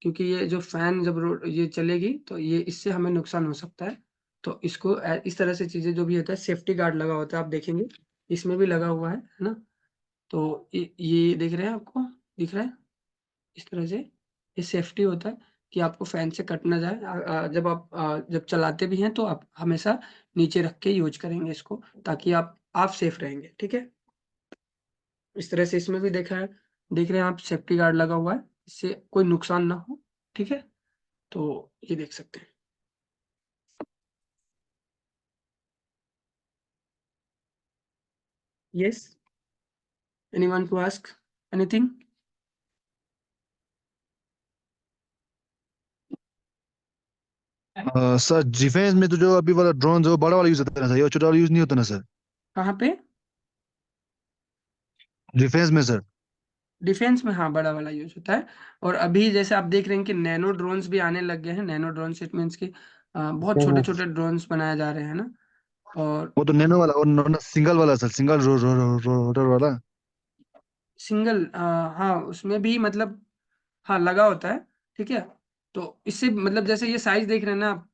क्योंकि ये जो फैन जब ये चलेगी तो ये इससे हमें नुकसान हो सकता है। तो इसको इस तरह से चीजें जो भी होता है, सेफ्टी गार्ड लगा होता है, आप देखेंगे इसमें भी लगा हुआ है ना। तो ये देख रहे हैं, आपको दिख रहा है इस तरह से, ये सेफ्टी होता है कि आपको फैन से कट ना जाए। जब आप जब चलाते भी हैं तो आप हमेशा नीचे रख के यूज करेंगे इसको, ताकि आप सेफ रहेंगे। ठीक है, इस तरह से इसमें भी देखा है, देख रहे हैं आप, सेफ्टी गार्ड लगा हुआ है, इससे कोई नुकसान ना हो। ठीक है, तो ये देख सकते हैं। Yes, anyone to ask anything? Sir defence में तो जो अभी वाला ड्रोन जो बड़ा वाला यूज होता है ना सर, ये छोटा वाला यूज नहीं होता ना सर, कहाँ पे? डिफेंस में सर। डिफेंस में हाँ, बड़ा वाला यूज होता है। और अभी जैसे आप देख रहे हैं कि नैनो ड्रोन्स भी आने लग गए हैं। नैनो ड्रोन्स इट मीन्स कि बहुत छोटे वो छोटे ड्रोन्स बनाए जा रहे हैं ना। और वो तो नैनो वाला और सिंगल वाला सर, सिंगल रोटर वाला। सिंगल, हाँ उसमें भी मतलब हाँ लगा होता है। ठीक है, तो इससे मतलब जैसे ये साइज देख रहे हैं ना आप,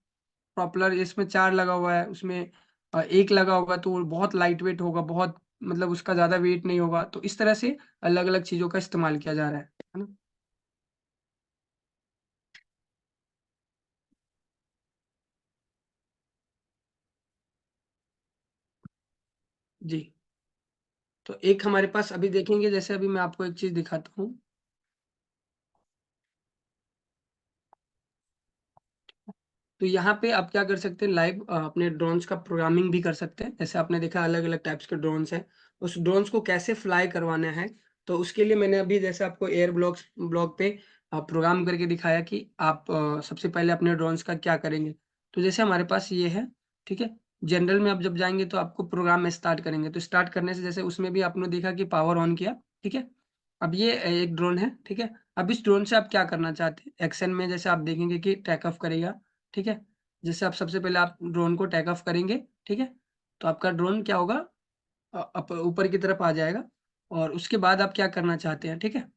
पॉपुलर इसमें 4 लगा हुआ है, उसमें एक लगा होगा तो वो बहुत लाइट वेट होगा, बहुत मतलब उसका ज्यादा वेट नहीं होगा। तो इस तरह से अलग अलग चीजों का इस्तेमाल किया जा रहा है ना। जी, तो एक हमारे पास अभी देखेंगे, जैसे अभी मैं आपको एक चीज दिखाता हूँ। तो यहाँ पे आप क्या कर सकते हैं, लाइव अपने ड्रोन्स का प्रोग्रामिंग भी कर सकते हैं। जैसे आपने देखा अलग अलग टाइप्स के ड्रोन्स हैं, उस ड्रोन्स को कैसे फ्लाई करवाना है, तो उसके लिए मैंने अभी जैसे आपको एयर ब्लॉक पे प्रोग्राम करके दिखाया कि आप सबसे पहले अपने ड्रोन्स का क्या करेंगे। तो जैसे हमारे पास ये है, ठीक है, जनरल में आप जब जाएंगे तो आपको प्रोग्राम में स्टार्ट करेंगे, तो स्टार्ट करने से जैसे उसमें भी आपने देखा कि पावर ऑन किया। ठीक है, अब ये एक ड्रोन है। ठीक है, अब इस ड्रोन से आप क्या करना चाहते हैं, एक्शन में जैसे आप देखेंगे कि टेक ऑफ करेगा। ठीक है, जैसे आप सबसे पहले आप ड्रोन को टेक ऑफ करेंगे। ठीक है, तो आपका ड्रोन क्या होगा, ऊपर की तरफ आ जाएगा। और उसके बाद आप क्या करना चाहते हैं, ठीक है,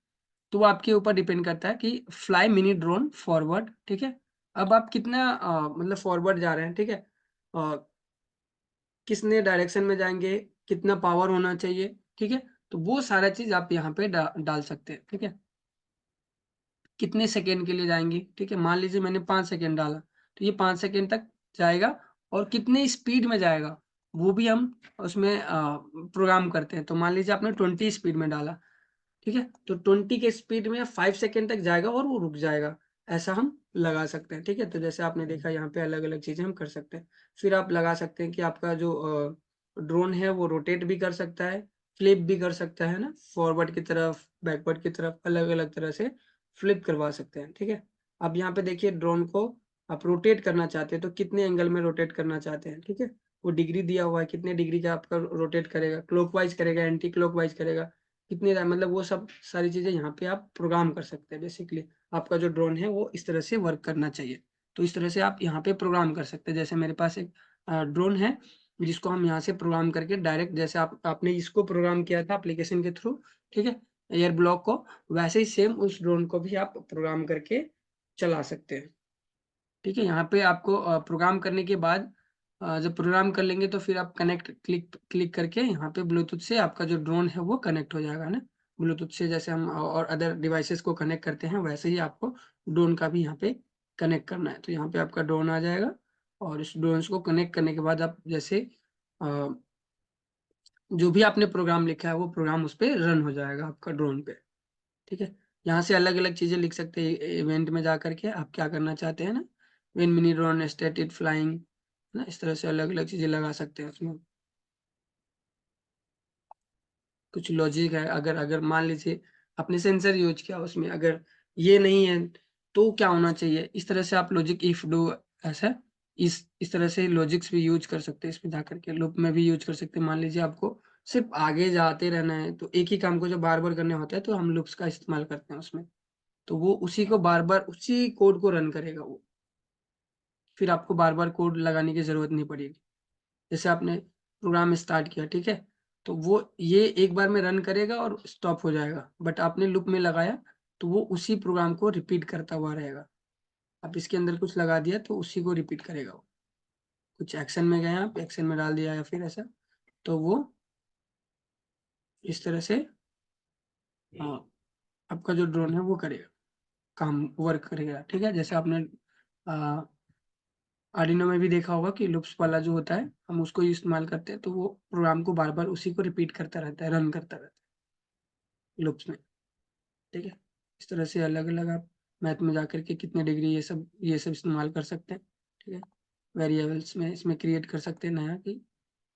तो वो आपके ऊपर डिपेंड करता है कि फ्लाई मिनी ड्रोन फॉरवर्ड। ठीक है, अब आप कितना मतलब फॉरवर्ड जा रहे हैं। ठीक है, किसने डायरेक्शन में जाएंगे, कितना पावर होना चाहिए। ठीक है, तो वो सारा चीज आप यहाँ पे डाल सकते हैं। ठीक है, कितने सेकेंड के लिए जाएंगी। ठीक है, मान लीजिए मैंने 5 सेकेंड डाला, तो ये 5 सेकेंड तक जाएगा। और कितने स्पीड में जाएगा वो भी हम उसमें प्रोग्राम करते हैं। तो मान लीजिए आपने 20 स्पीड में डाला, ठीक है, तो 20 के स्पीड में 5 सेकेंड तक जाएगा और वो रुक जाएगा, ऐसा हम लगा सकते हैं। ठीक है, तो जैसे आपने देखा यहाँ पे अलग अलग चीजें हम कर सकते हैं। फिर आप लगा सकते हैं कि आपका जो ड्रोन है वो रोटेट भी कर सकता है, फ्लिप भी कर सकता है ना, फॉरवर्ड की तरफ, बैकवर्ड की तरफ, अलग अलग तरह से फ्लिप करवा सकते हैं। ठीक है, अब यहाँ पे देखिए ड्रोन को आप रोटेट करना चाहते हैं तो कितने एंगल में रोटेट करना चाहते हैं। ठीक है, वो डिग्री दिया हुआ है, कितने डिग्री का आपका रोटेट करेगा, क्लॉकवाइज करेगा, एंटी क्लॉकवाइज करेगा, कितने मतलब वो सब सारी चीजें यहाँ पे आप प्रोग्राम कर सकते हैं। बेसिकली आपका जो ड्रोन है वो इस तरह से वर्क करना चाहिए। तो इस तरह से आप यहाँ पे प्रोग्राम कर सकते हैं। जैसे मेरे पास एक ड्रोन है जिसको हम यहाँ से प्रोग्राम करके डायरेक्ट, जैसे आपने इसको प्रोग्राम किया था एप्लीकेशन के थ्रू, ठीक है, एयर ब्लॉक को, वैसे ही सेम उस ड्रोन को भी आप प्रोग्राम करके चला सकते हैं। ठीक है, यहाँ पे आपको प्रोग्राम करने के बाद जब प्रोग्राम कर लेंगे तो फिर आप कनेक्ट क्लिक करके यहाँ पे ब्लूटूथ से आपका जो ड्रोन है वो कनेक्ट हो जाएगा ना। ब्लूटूथ से जैसे हम और अदर डिवाइसेस को कनेक्ट करते हैं वैसे ही आपको ड्रोन का भी यहाँ पे कनेक्ट करना है। तो यहाँ पे आपका ड्रोन आ जाएगा और इस ड्रोन को कनेक्ट करने के बाद आप जैसे जो भी आपने प्रोग्राम लिखा है वो प्रोग्राम उस पर रन हो जाएगा आपका ड्रोन पे। ठीक है, यहाँ से अलग अलग चीजें लिख सकते हैं इवेंट में जा करके आप क्या करना चाहते हैं ना, win mini drone started flying ना, इस तरह से अलग अलग चीजें लगा सकते हैं उसमें। कुछ लॉजिक है, अगर अगर मान लीजिए आपने सेंसर यूज किया उसमें अगर ये नहीं है तो क्या होना चाहिए, इस तरह से आप लॉजिक इफ डू ऐसा इस तरह से लॉजिक्स भी यूज कर सकते हैं। इसमें जा करके लूप में भी यूज कर सकते हैं। मान लीजिए आपको सिर्फ आगे जाते रहना है तो एक ही काम को जब बार बार करने होता है तो हम लूप्स का इस्तेमाल करते हैं उसमें। तो वो उसी को बार बार उसी कोड को रन करेगा वो, फिर आपको बार बार कोड लगाने की जरूरत नहीं पड़ेगी। जैसे आपने प्रोग्राम स्टार्ट किया, ठीक है, तो वो ये एक बार में रन करेगा और स्टॉप हो जाएगा, बट आपने लूप में लगाया तो वो उसी प्रोग्राम को रिपीट करता हुआ रहेगा। आप इसके अंदर कुछ लगा दिया तो उसी को रिपीट करेगा वो। कुछ एक्शन में गए आप एक्शन में डाल दिया या फिर ऐसा, तो वो इस तरह से हाँ आपका जो ड्रोन है वो करेगा, काम वर्क करेगा। ठीक है, जैसे आपने आर्डिनो में भी देखा होगा कि लूप्स वाला जो होता है हम उसको ही इस्तेमाल करते हैं, तो वो प्रोग्राम को बार बार उसी को रिपीट करता रहता है, रन करता रहता है लूप्स में। ठीक है, इस तरह से अलग अलग आप मैथ में जाकर के कितने डिग्री ये सब इस्तेमाल कर सकते हैं। ठीक है, वेरिएबल्स में इसमें क्रिएट कर सकते हैं नया, कि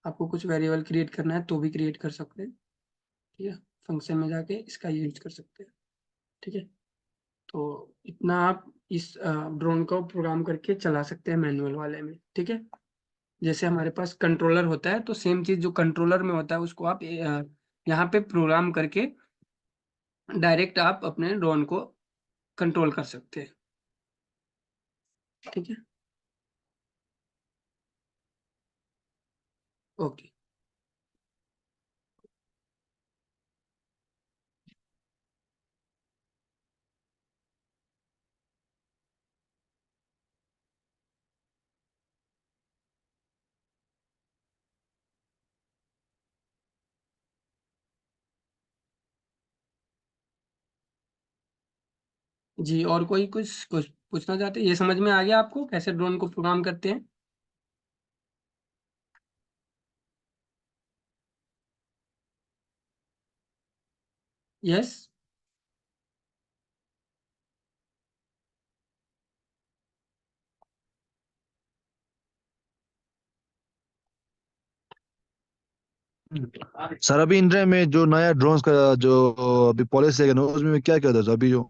आपको कुछ वेरिएबल क्रिएट करना है तो भी क्रिएट कर सकते हैं। ठीक है, फंक्शन में जाके इसका यूज कर सकते हैं। ठीक है, तो इतना आप इस ड्रोन को प्रोग्राम करके चला सकते हैं मैनुअल वाले में। ठीक है, जैसे हमारे पास कंट्रोलर होता है तो सेम चीज जो कंट्रोलर में होता है उसको आप यहाँ पे प्रोग्राम करके डायरेक्ट आप अपने ड्रोन को कंट्रोल कर सकते हैं। ठीक है, ओके। जी, और कोई कुछ कुछ पूछना चाहते हैं? ये समझ में आ गया आपको कैसे ड्रोन को प्रोग्राम करते हैं? यस। सर अभी इंडिया में जो नया ड्रोन्स का जो अभी पॉलिसी है ना उसमें क्या क्या था अभी जो।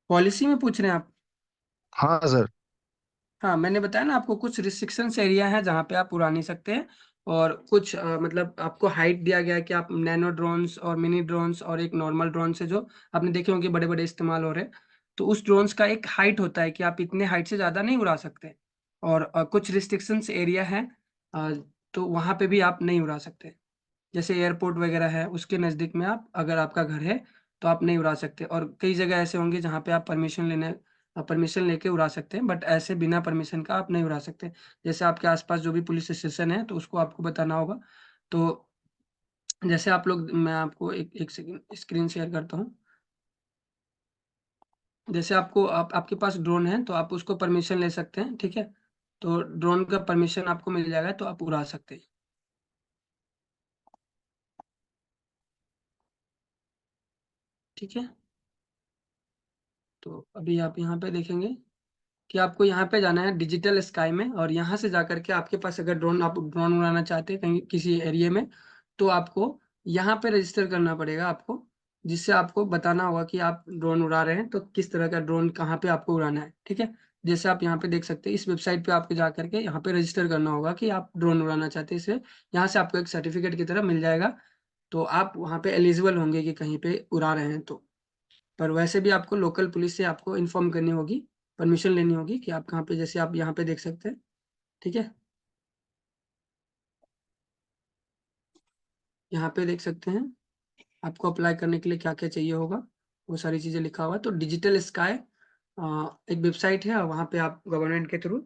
पॉलिसी में पूछ रहे हैं आप? हाँ सर। हाँ, मैंने बताया ना आपको कुछ रिस्ट्रिक्शंस एरिया है जहाँ पे आप उड़ा नहीं सकते हैं, और कुछ मतलब आपको हाइट दिया गया है कि आप नैनो ड्रोन्स और मिनी ड्रोन्स और एक नॉर्मल ड्रोन से जो आपने देखे होंगे बड़े बड़े इस्तेमाल हो रहे हैं, तो उस ड्रोन्स का एक हाइट होता है कि आप इतने हाइट से ज़्यादा नहीं उड़ा सकते। और कुछ रिस्ट्रिक्शंस एरिया है, अ, तो वहाँ पे भी आप नहीं उड़ा सकते। जैसे एयरपोर्ट वगैरह है उसके नज़दीक में आप अगर आपका घर है तो आप नहीं उड़ा सकते, और कई जगह ऐसे होंगे जहाँ पे आप परमिशन लेके उड़ा सकते हैं, बट ऐसे बिना परमिशन का आप नहीं उड़ा सकते। जैसे आपके आसपास जो भी पुलिस स्टेशन है तो उसको आपको बताना होगा। तो जैसे आप लोग, मैं आपको एक सेकंड स्क्रीन शेयर करता हूँ। जैसे आपके पास ड्रोन है तो आप उसको परमिशन ले सकते हैं। ठीक है, तो ड्रोन का परमिशन आपको मिल जाएगा तो आप उड़ा सकते हैं। ठीक है, तो अभी आप यहाँ पे देखेंगे कि आपको यहाँ पे जाना है डिजिटल स्काई में, और यहाँ से जाकर के आपके पास अगर आप ड्रोन उड़ाना चाहते हैं कहीं किसी एरिया में, तो आपको यहाँ पे रजिस्टर करना पड़ेगा आपको, जिससे आपको बताना होगा कि आप ड्रोन उड़ा रहे हैं तो किस तरह का ड्रोन कहाँ पे आपको उड़ाना है। ठीक है, जैसे आप यहाँ पे देख सकते हैं इस वेबसाइट पे आपको जा करके यहाँ पे रजिस्टर करना होगा कि आप ड्रोन उड़ाना चाहते हैं। इसे यहाँ से आपको एक सर्टिफिकेट की तरह मिल जाएगा, तो आप वहाँ पे एलिजिबल होंगे कि कहीं पे उड़ा रहे हैं तो। पर वैसे भी आपको लोकल पुलिस से आपको इन्फॉर्म करनी होगी, परमिशन लेनी होगी कि आप कहाँ पे, जैसे आप यहाँ पे देख सकते हैं। ठीक है, यहाँ पे देख सकते हैं आपको अप्लाई करने के लिए क्या क्या चाहिए होगा, वो सारी चीज़ें लिखा हुआ है। तो डिजिटल स्काई एक वेबसाइट है, वहाँ पे आप गवर्नमेंट के थ्रू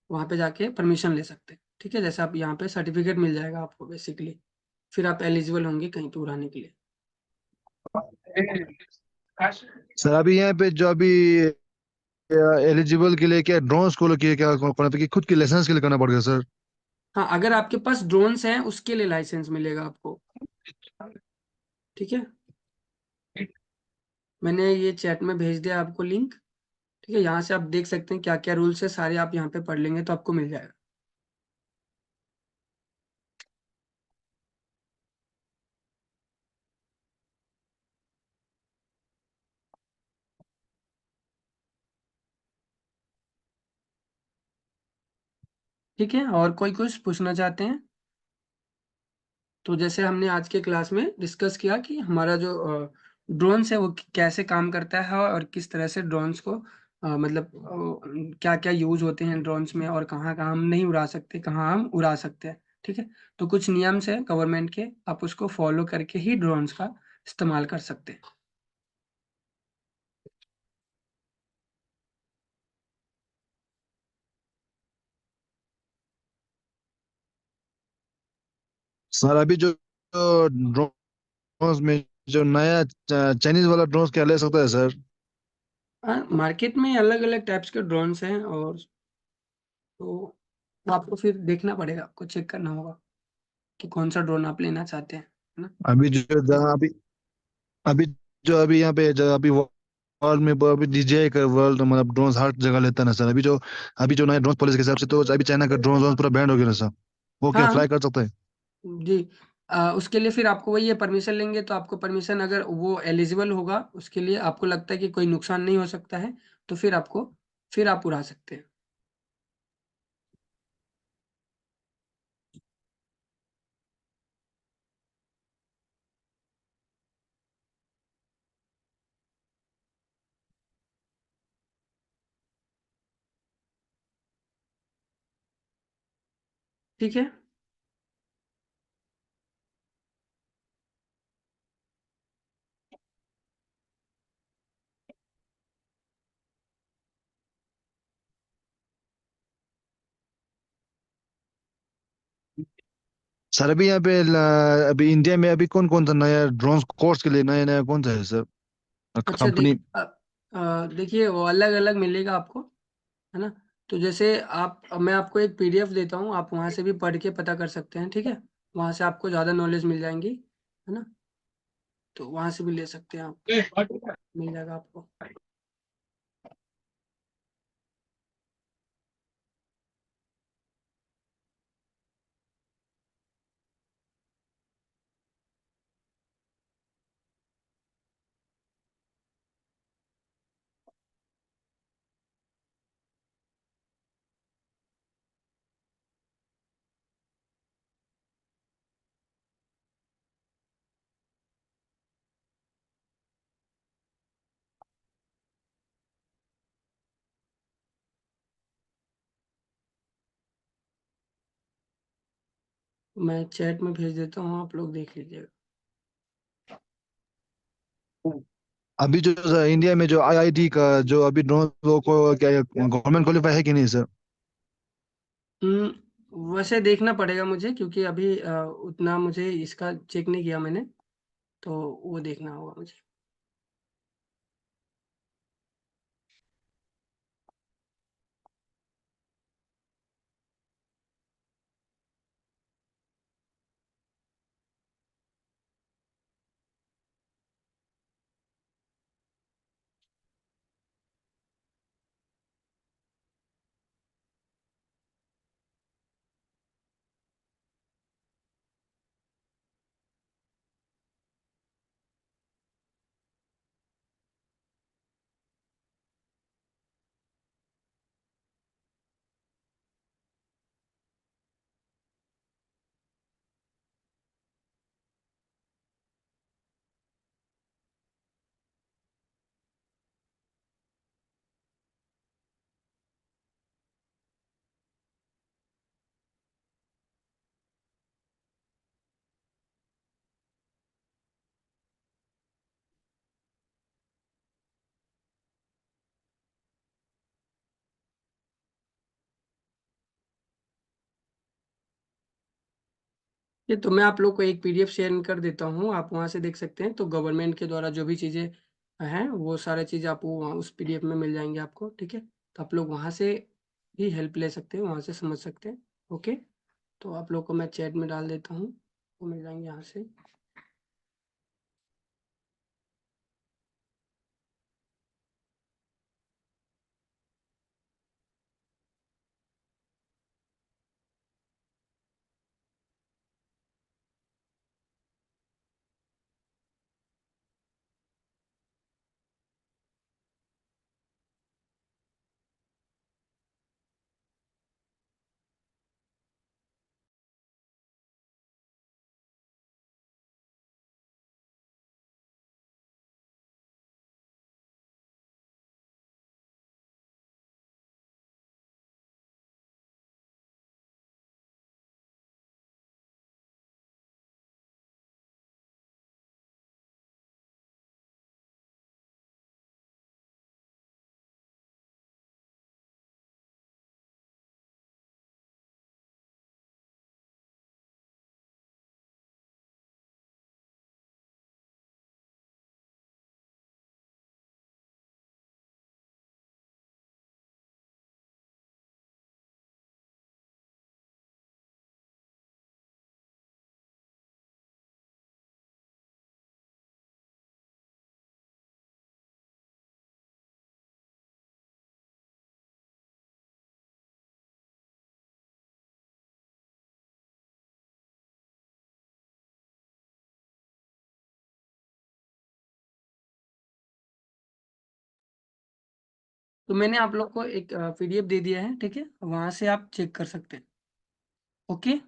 वहाँ पे जाके परमिशन ले सकते हैं। ठीक है, जैसे आप यहाँ पे सर्टिफिकेट मिल जाएगा आपको बेसिकली, फिर आप एलिजिबल होंगे कहीं पे उड़ाने के लिए। सर अभी यहाँ पे जो अभी एलिजिबल के लिए क्या ड्रोन स्कूल के लिए क्या करना पड़ता है कि खुद के लाइसेंस के लिए करना पड़ेगा सर? हाँ, अगर आपके पास ड्रोन्स हैं उसके लिए लाइसेंस मिलेगा आपको। ठीक है, मैंने ये चैट में भेज दिया आपको लिंक। ठीक है, यहाँ से आप देख सकते हैं क्या क्या रूल्स है सारे, आप यहाँ पे पढ़ लेंगे तो आपको मिल जाएगा। ठीक है, और कोई कुछ पूछना चाहते हैं? तो जैसे हमने आज के क्लास में डिस्कस किया कि हमारा जो ड्रोन्स है वो कैसे काम करता है और किस तरह से ड्रोन्स को मतलब क्या क्या यूज होते हैं ड्रोन्स में, और कहाँ कहाँ हम नहीं उड़ा सकते, कहाँ हम उड़ा सकते हैं। ठीक है, तो कुछ नियम्स है गवर्नमेंट के, आप उसको फॉलो करके ही ड्रोन्स का इस्तेमाल कर सकते हैं। सर अभी जो ड्रोन में जो नया चाइनीज वाला ड्रोन क्या ले सकता है सर? मार्केट में अलग अलग टाइप्स के ड्रोन्स हैं, और तो आपको फिर देखना पड़ेगा, आपको चेक करना होगा कि कौन सा ड्रोन आप लेना चाहते हैं, है ना। अभी जो जहाँ अभी अभी जो अभी यहाँ पे जो अभी वर्ल्ड में अभी DJI का वर्ल्ड मतलब ड्रोन हर जगह लेता है ना सर। अभी जो नया ड्रोन पॉलिसी के हिसाब से तो अभी चाइना का ड्रोन पूरा बैंड हो गया ना सर। वो क्या हाँ फ्लाई कर सकता है? जी, उसके लिए फिर आपको वही है, परमिशन लेंगे तो आपको परमिशन, अगर वो एलिजिबल होगा उसके लिए, आपको लगता है कि कोई नुकसान नहीं हो सकता है, तो फिर आप उड़ा सकते हैं। ठीक है, सर अभी यहाँ पे अभी इंडिया में अभी कौन कौन सा नया ड्रोन कोर्स के लिए नया नया कौन सा है सर अच्छा कंपनी? देखिए वो अलग अलग मिलेगा आपको, है ना। तो जैसे मैं आपको एक पीडीएफ देता हूँ, आप वहाँ से भी पढ़ के पता कर सकते हैं। ठीक है, वहाँ से आपको ज़्यादा नॉलेज मिल जाएंगी, है ना। तो वहाँ से भी ले सकते हैं आप, मिल जाएगा आपको। मैं चैट में भेज देता हूँ, आप लोग देख लीजिएगा। अभी जो सर इंडिया में जो IIT का जो अभी ड्रोन को क्या गवर्नमेंट क्वालिफाई है कि नहीं सर? वैसे देखना पड़ेगा मुझे, क्योंकि अभी उतना मुझे इसका चेक नहीं किया मैंने, तो वो देखना होगा मुझे। ये तो मैं आप लोग को एक पीडीएफ शेयर कर देता हूँ, आप वहाँ से देख सकते हैं। तो गवर्नमेंट के द्वारा जो भी चीज़ें हैं वो सारा चीज़ आपको वहाँ उस पीडीएफ में मिल जाएंगे आपको, ठीक है। तो आप लोग वहाँ से भी हेल्प ले सकते हैं, वहाँ से समझ सकते हैं। ओके, तो आप लोग को मैं चैट में डाल देता हूँ, वो मिल जाएंगे यहाँ से। तो मैंने आप लोग को एक पीडीएफ दे दिया है, ठीक है, वहाँ से आप चेक कर सकते हैं। ओके,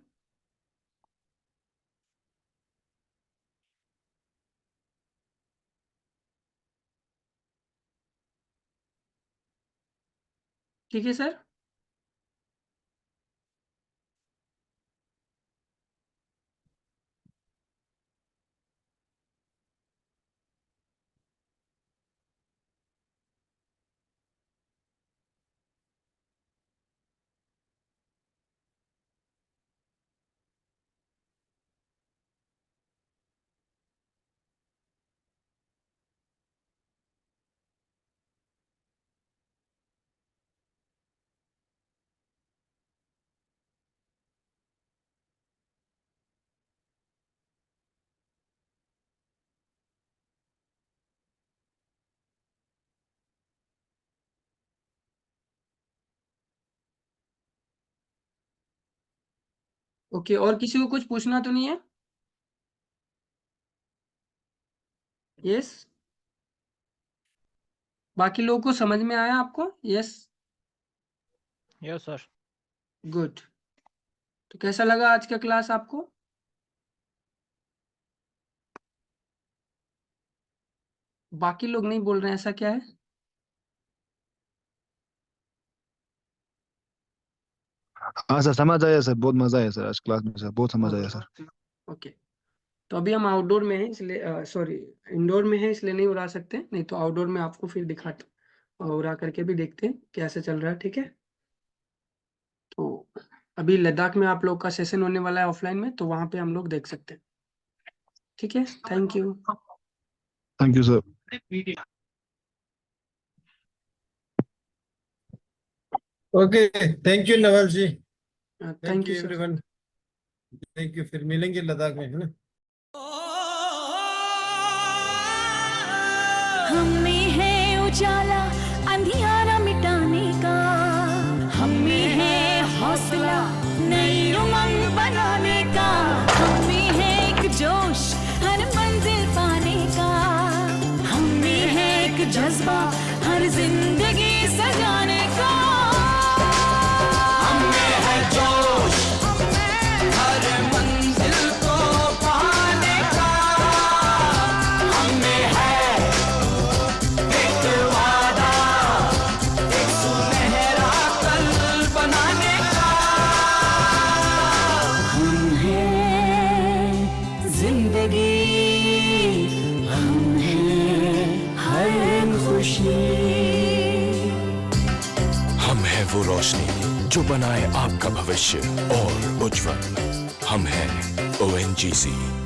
ठीक है सर। ओके, और किसी को कुछ पूछना तो नहीं है? यस, बाकी लोगों को समझ में आया आपको? Yes, yes sir. गुड। तो कैसा लगा आज का क्लास आपको? बाकी लोग नहीं बोल रहे हैं, ऐसा क्या है? हाँ सर, समझ आया सर, बहुत मजा आया सर आज क्लास में सर, बहुत समझ आया सर। ओके, तो अभी हम आउटडोर में हैं इसलिए सॉरी इंडोर में हैं इसलिए नहीं उड़ा सकते, नहीं तो आउटडोर में आपको फिर दिखाते और उड़ा करके भी देखते हैं कैसे चल रहा है, ठीक है। तो अभी लद्दाख में आप लोग का सेशन होने वाला है ऑफलाइन में, तो वहाँ पे हम लोग देख सकते हैं, ठीक है। Thank you. Thank you sir. Okay, thank you Naval ji. Thank thank you you sir. Everyone. Thank you, फिर मिलेंगे लद्दाख में, है ना। हमें है उजाला अंधियारा मिटाने का, हमें है हौसला नई उमंग बनाने का, हमें है एक जोश हर मंजिल पाने का, हमें है एक जज्बा हर जिंदगी सजाने का, हमें है जोश हर मंजिल को पाने का, हमें है एक वादा एक सुनहरा कल बनाने का, हम हैं जिंदगी, हम हैं हर खुशी, हम है वो रोशनी जो बनाए आपका भविष्य और उज्जवल। हम हैं ONGC.